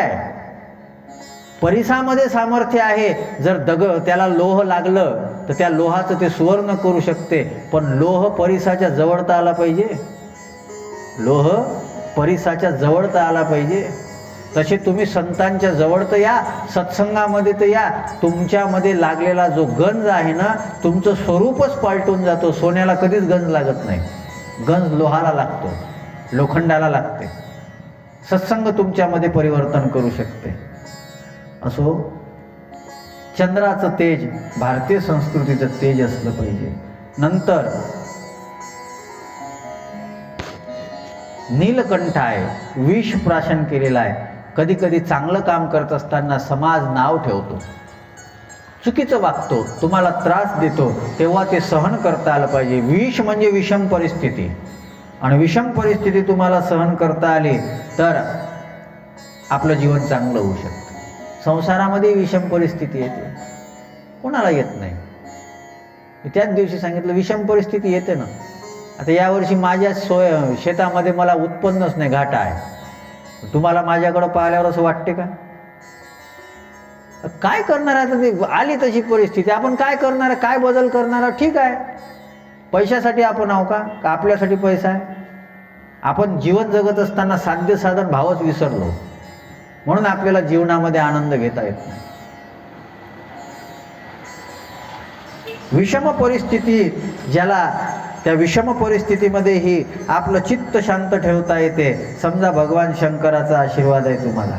आहे. जर त्याला लोह लागलं तर त्या लोहाचं ते सुवर्ण करू शकते, पण लोह परिसाच्या जवळ तर आला पाहिजे. तसे तुम्ही संतांच्या जवळ तर या, सत्संगामध्ये तर या. तुमच्यामध्ये लागलेला जो गंज आहे ना, तुमचं स्वरूपच पालटून जातो. सोन्याला कधीच गंज लागत नाही. गंज लोहाला लागतो, लोखंडाला लागते. सत्संग तुमच्यामध्ये परिवर्तन करू शकते. असो, चंद्राचं तेज भारतीय संस्कृतीचं तेज असलं पाहिजे. नंतर नीलकंठ आहे, विष प्राशन केलेला आहे. कधी कधी चांगलं काम करत असताना समाज नाव ठेवतो, चुकीचं वागतो, तुम्हाला त्रास देतो, तेव्हा ते सहन करता आलं पाहिजे. विष म्हणजे विषम परिस्थिती, आणि विषम परिस्थिती तुम्हाला सहन करता आली तर आपलं जीवन चांगलं होऊ शकतं. संसारामध्ये विषम परिस्थिती येते, कोणाला येत नाही. मी त्याच दिवशी सांगितलं विषम परिस्थिती येते ना. आता यावर्षी माझ्या शेतामध्ये मला उत्पन्नच नाही, घाटा आहे. तुम्हाला माझ्याकडं पाहिल्यावर असं वाटते का? काय करणार आहे? आता ती आली तशी परिस्थिती, आपण काय करणार, काय बदल करणार? ठीक आहे, पैशासाठी आपण आहो का आपल्यासाठी पैसा आहे? आपण जीवन जगत असताना साध्य साधन भावच विसरलो, म्हणून आपल्याला जीवनामध्ये आनंद घेता येत नाही. विषम परिस्थिती ज्याला, त्या विषम परिस्थितीमध्येही आपलं चित्त शांत ठेवता येते. समजा भगवान शंकराचा आशीर्वाद आहे तुम्हाला.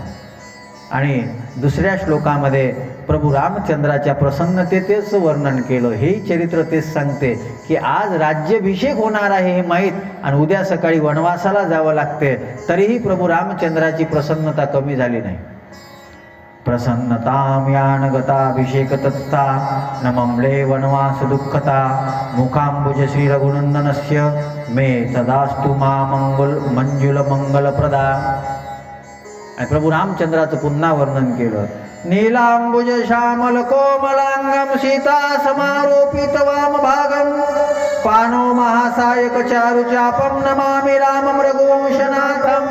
आणि दुसऱ्या श्लोकामध्ये प्रभू रामचंद्राच्या प्रसन्नतेचेच वर्णन केलं. हे चरित्र तेच सांगते की आज राज्याभिषेक होणार आहे हे माहीत, आणि उद्या सकाळी वनवासाला जावं लागते, तरीही प्रभू रामचंद्राची प्रसन्नता कमी झाली नाही. प्रसन्नतां यानगताभिषेक तत्ता न ममले वनवास दुःखता मुखांबुज श्री रघुनंदनस्य मे तदास्तु मा मंजुल मंगलप्रदा. आणि प्रभू रामचंद्राचं पुन्हा वर्णन केलं. नीलांबुज श्यामल कोमलांगम सीता समारोपित वाम भागम पानो महासायक चारु चापम नमामि रामं रघुवंशनाथम.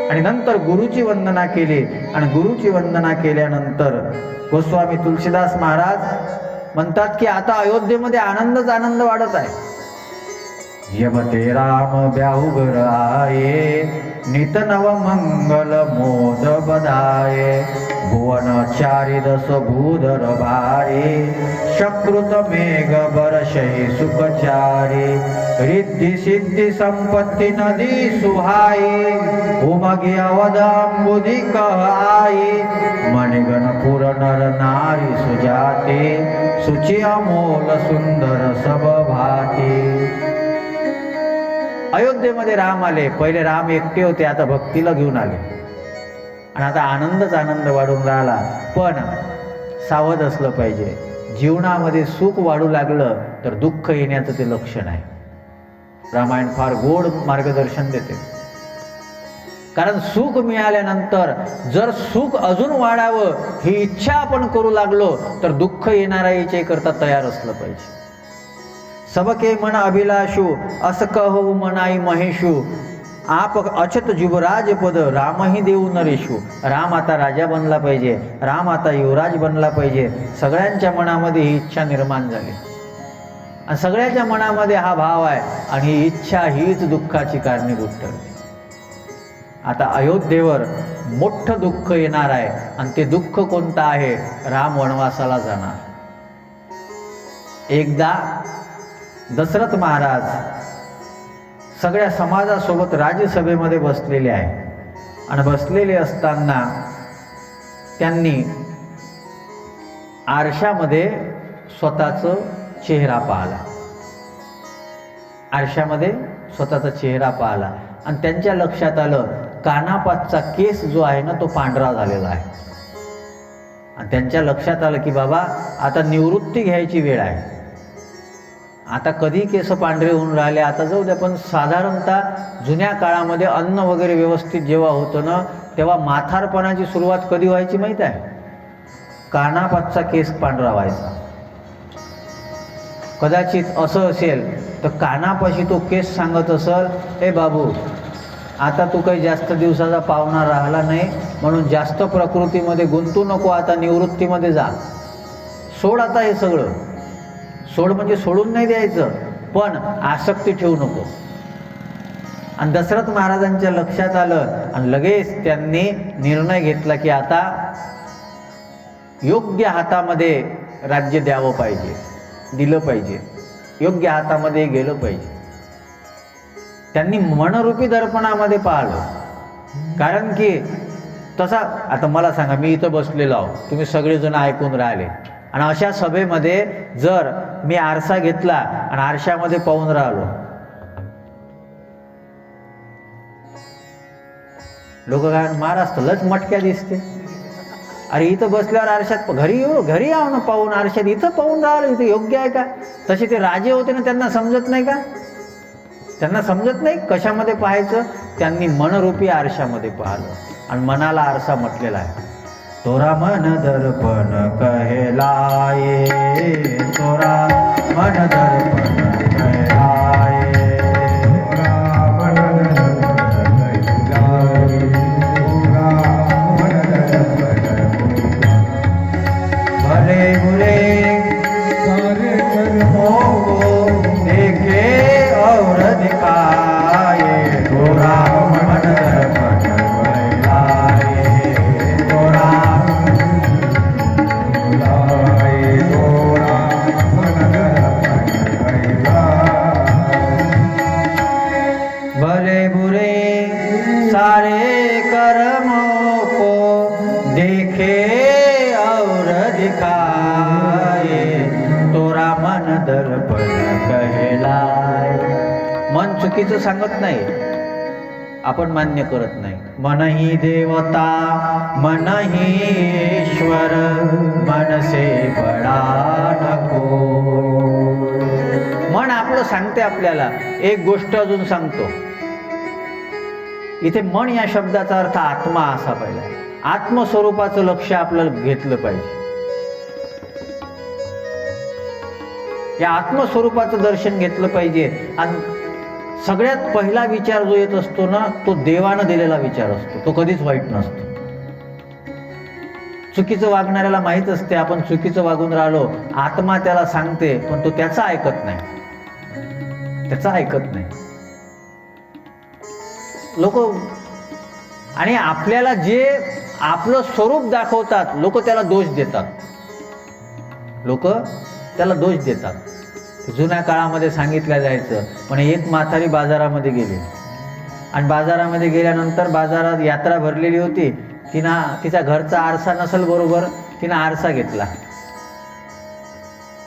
आणि नंतर गुरुची वंदना केली. आणि गुरुची वंदना केल्यानंतर गोस्वामी तुलसीदास महाराज म्हणतात की आता अयोध्येमध्ये आनंदच आनंद वाढत आहे. यमते राम ब्याहुगर आये नित नव मंगल मोद बधाये भुवन चारि दस भूधर भारे शकृत मेघ बरषहि सुखचारी रिद्धि सिद्धि संपत्ति नदी सुहाई उमगी अवदाम्बुधि कहाई मणिगणपुर नर नारी सुजाते सुचि अमोल सुंदर सब भाती. अयोध्येमध्ये राम आले. पहिले राम एकटे होते, आता भक्तीला घेऊन आले, आणि आता आनंदच आनंद वाढून राहिला. पण सावध असलं पाहिजे. जीवनामध्ये सुख वाढू लागलं तर दुःख येण्याचं ते लक्षण आहे. रामायण फार गोड मार्गदर्शन देते. कारण सुख मिळाल्यानंतर जर सुख अजून वाढावं ही इच्छा आपण करू लागलो तर दुःख येणारा याच्या करता तयार असलं पाहिजे. सबके मन अभिलाषू अस कहू मनाई महेशू आप अचत जुबराज पद रामही देऊ नरेशू. राम आता राजा बनला पाहिजे, राम आता युवराज बनला पाहिजे. सगळ्यांच्या मनामध्ये ही इच्छा निर्माण झाली, आणि सगळ्यांच्या मनामध्ये हा भाव आहे, आणि ही इच्छा हीच दुःखाची कारणीभूत ठरते. आता अयोध्येवर मोठं दुःख येणार आहे, आणि ते दुःख कोणतं आहे? राम वनवासाला जाणार. एकदा दशरथ महाराज सगळ्या समाजासोबत राज्यसभेमध्ये बसलेले आहे, आणि बसलेले असताना त्यांनी आरशामध्ये स्वतःचा चेहरा पाहिला. आरशामध्ये स्वतःचा चेहरा पाहिला, आणि त्यांच्या लक्षात आलं कानापाचचा केस जो आहे ना तो पांढरा झालेला आहे. आणि त्यांच्या लक्षात आलं की बाबा आता निवृत्ती घ्यायची वेळ आहे. आता कधी केस पांढरे होऊन राहिले, आता जाऊ द्या. पण साधारणतः जुन्या काळामध्ये अन्न वगैरे व्यवस्थित जेव्हा होतं ना, तेव्हा म्हातारपणाची सुरुवात कधी व्हायची माहीत आहे? कानापाचचा केस पांढरा व्हायचा. कदाचित असं असेल तर कानापाशी तो केस सांगत असेल, ए बाबू आता तू काही जास्त दिवसाचा पाहुणा राहिला नाही, म्हणून जास्त प्रकृतीमध्ये गुंतू नको, आता निवृत्तीमध्ये जा, सोड आता हे सगळं. सोड म्हणजे सोडून नाही द्यायचं, पण आसक्ती ठेवू नको. आणि दशरथ महाराजांच्या लक्षात आलं, आणि लगेच त्यांनी निर्णय घेतला की आता योग्य हातामध्ये राज्य द्यावं पाहिजे, दिलं पाहिजे, योग्य हातामध्ये गेलं पाहिजे. त्यांनी मनरूपी दर्पणामध्ये पाहिलं. कारण की तसा आता मला सांगा, मी इथं बसलेलो आहो, तुम्ही सगळेजण ऐकून राहिले, आणि अशा सभेमध्ये जर मी आरसा घेतला आणि आरशामध्ये पाहून राहिलो, लोक काय महाराज लच मटक्या दिसते. अरे इथं बसल्यावर आरशात घरी यावं ना पाहून, आरशात इथं पाहून राहिलं, इथं योग्य आहे का? तसे ते राजे होते ना, त्यांना समजत नाही का? त्यांना समजत नाही कशामध्ये पाहायचं. त्यांनी मनरूपी आरशामध्ये पाहिलं आणि मनाला आरसा म्हटलेला आहे. तोरा मन दर्पण कहलाये, तोरा मन दर्पण कहलाये, भले बुरे सारे कर्मों को देखे और दिखाए, तोरा मन दर्पण कहलाए, तोरा लाए तोरा मन दर्पण कहलाए। भले बुरे सारे कर्मों को देखे और दिखाए, तोरा मन दर्पण कहलाए. मन चुकीचं सांगत नाही, आपण मान्य करत नाही. मन ही देवता, मन ही ईश्वर, मन से बडा नको. मन आपलं सांगते आपल्याला. एक गोष्ट अजून सांगतो. इथे मन या शब्दाचा अर्थ आत्मा असा पाहिजे. आत्मस्वरूपाचं लक्ष आपल्याला घेतलं पाहिजे. या आत्मस्वरूपाचं दर्शन घेतलं पाहिजे. आणि सगळ्यात पहिला विचार जो येत असतो ना, तो देवानं दिलेला विचार असतो. तो कधीच वाईट नसतो. चुकीचं वागणाऱ्याला माहीत असते आपण चुकीचं वागून राहिलो, आत्मा त्याला सांगते, पण तो त्याचा ऐकत नाही, त्याचा ऐकत नाही. लोक आणि आपल्याला जे आपलं स्वरूप दाखवतात, लोक त्याला दोष देतात. लोक त्याला दोष देतात. जुन्या काळामध्ये सांगितलं जायचं, पण एक म्हातारी बाजारामध्ये गेली आणि बाजारामध्ये गेल्यानंतर बाजारात यात्रा भरलेली होती. तिचा घरचा आरसा नसेल बरोबर, तिनं आरसा घेतला.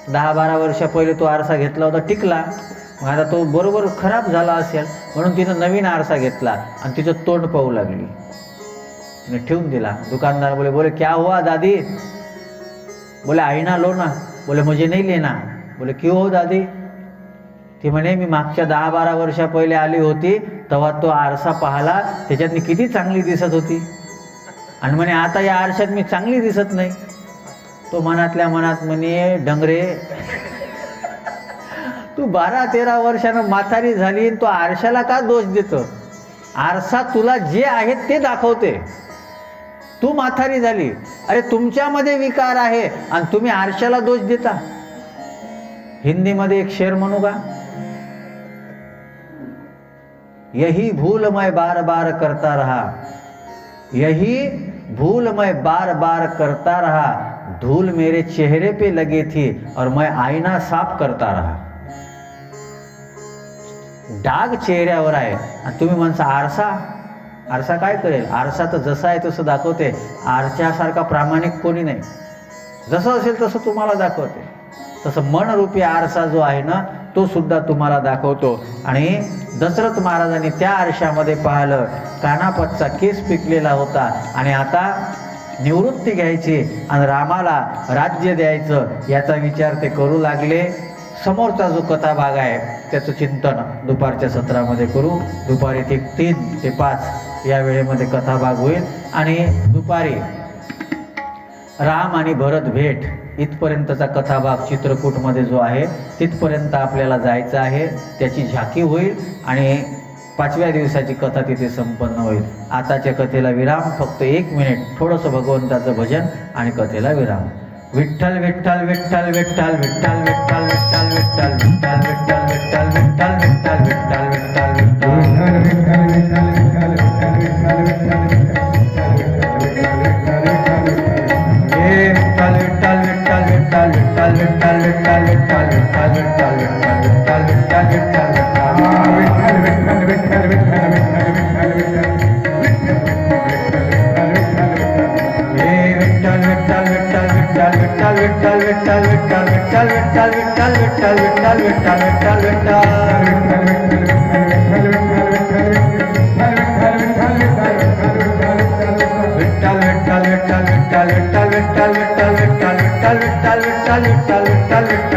10-12 वर्षा पहिले तो आरसा घेतला होता, टिकला. मग आता तो बरोबर खराब झाला असेल म्हणून तिनं नवीन आरसा घेतला आणि तिचं तोंड पाहू लागली. तिने ठेवून दिला. दुकानदार बोले क्या हुआ दादी? बोले आईना लो ना. बोले मुझे नहीं लेना. बोले क्यों हो दादी? ती म्हणे मी मागच्या 10-12 वर्षा पहिले आली होती, तेव्हा तो आरसा पाहिला, त्याच्यात मी किती चांगली दिसत होती, आणि म्हणे आता या आरशात मी चांगली दिसत नाही. तो मनातल्या मनात म्हणे डंगरे, तू 12-13 वर्षानं म्हातारी झाली आणि तो आरशाला का दोष देतो? आरसा तुला जे आहे ते दाखवते. तू म्हातारी झाली, अरे तुमच्यामध्ये विकार आहे आणि तुम्ही आरशाला दोष देता. हिंदीमध्ये एक शेर म्हणू का? यही भूल मैं बार बार करता रहा, यही भूल मैं बार बार करता रहा, धूल मेरे चेहरे पे लगी थी और मैं आईना साफ करता रहा. डाग चेहऱ्यावर आहे आणि तुम्ही म्हणता आरसा. आरसा काय करेल? आरसा तर जसा आहे तसं दाखवते. आरशासारखा प्रामाणिक कोणी नाही. जसं असेल तसं तुम्हाला दाखवते. तसं मनरूपी आरसा जो आहे ना, तो सुद्धा तुम्हाला दाखवतो. आणि दशरथ महाराजांनी त्या आरशामध्ये पाहिलं, कानापतचा केस पिकलेला होता आणि आता निवृत्ती घ्यायची आणि रामाला राज्य द्यायचं याचा विचार ते करू लागले. समोरचा जो कथाभाग आहे त्याचं चिंतन दुपारच्या सत्रामध्ये करू. दुपारी 3 ते 5 या वेळेमध्ये कथाभाग होईल. आणि दुपारी राम आणि भरत भेट इथपर्यंतचा कथाभाग चित्रकूटमध्ये जो आहे तिथपर्यंत आपल्याला जायचं आहे. त्याची झाकी होईल आणि 5व्या दिवसाची कथा तिथे संपन्न होईल. आताच्या कथेला विराम. फक्त 1 मिनिट थोडंसं भगवंताचं भजन आणि कथेला विराम. विठ्ठल विठ्ठल विठ्ठल विठ्ठल विठ्ठल विठ्ठल विठ्ठल विठ्ठल विठ्ठल विठ्ठल विठ्ठल विठ्ठल विठ्ठल विठ्ठल विठ्ठल विठ्ठल विठ्ठल विठ्ठल विठ्ठल विठ्ठल विठ्ठल विठ्ठल विठ्ठल विठ्ठल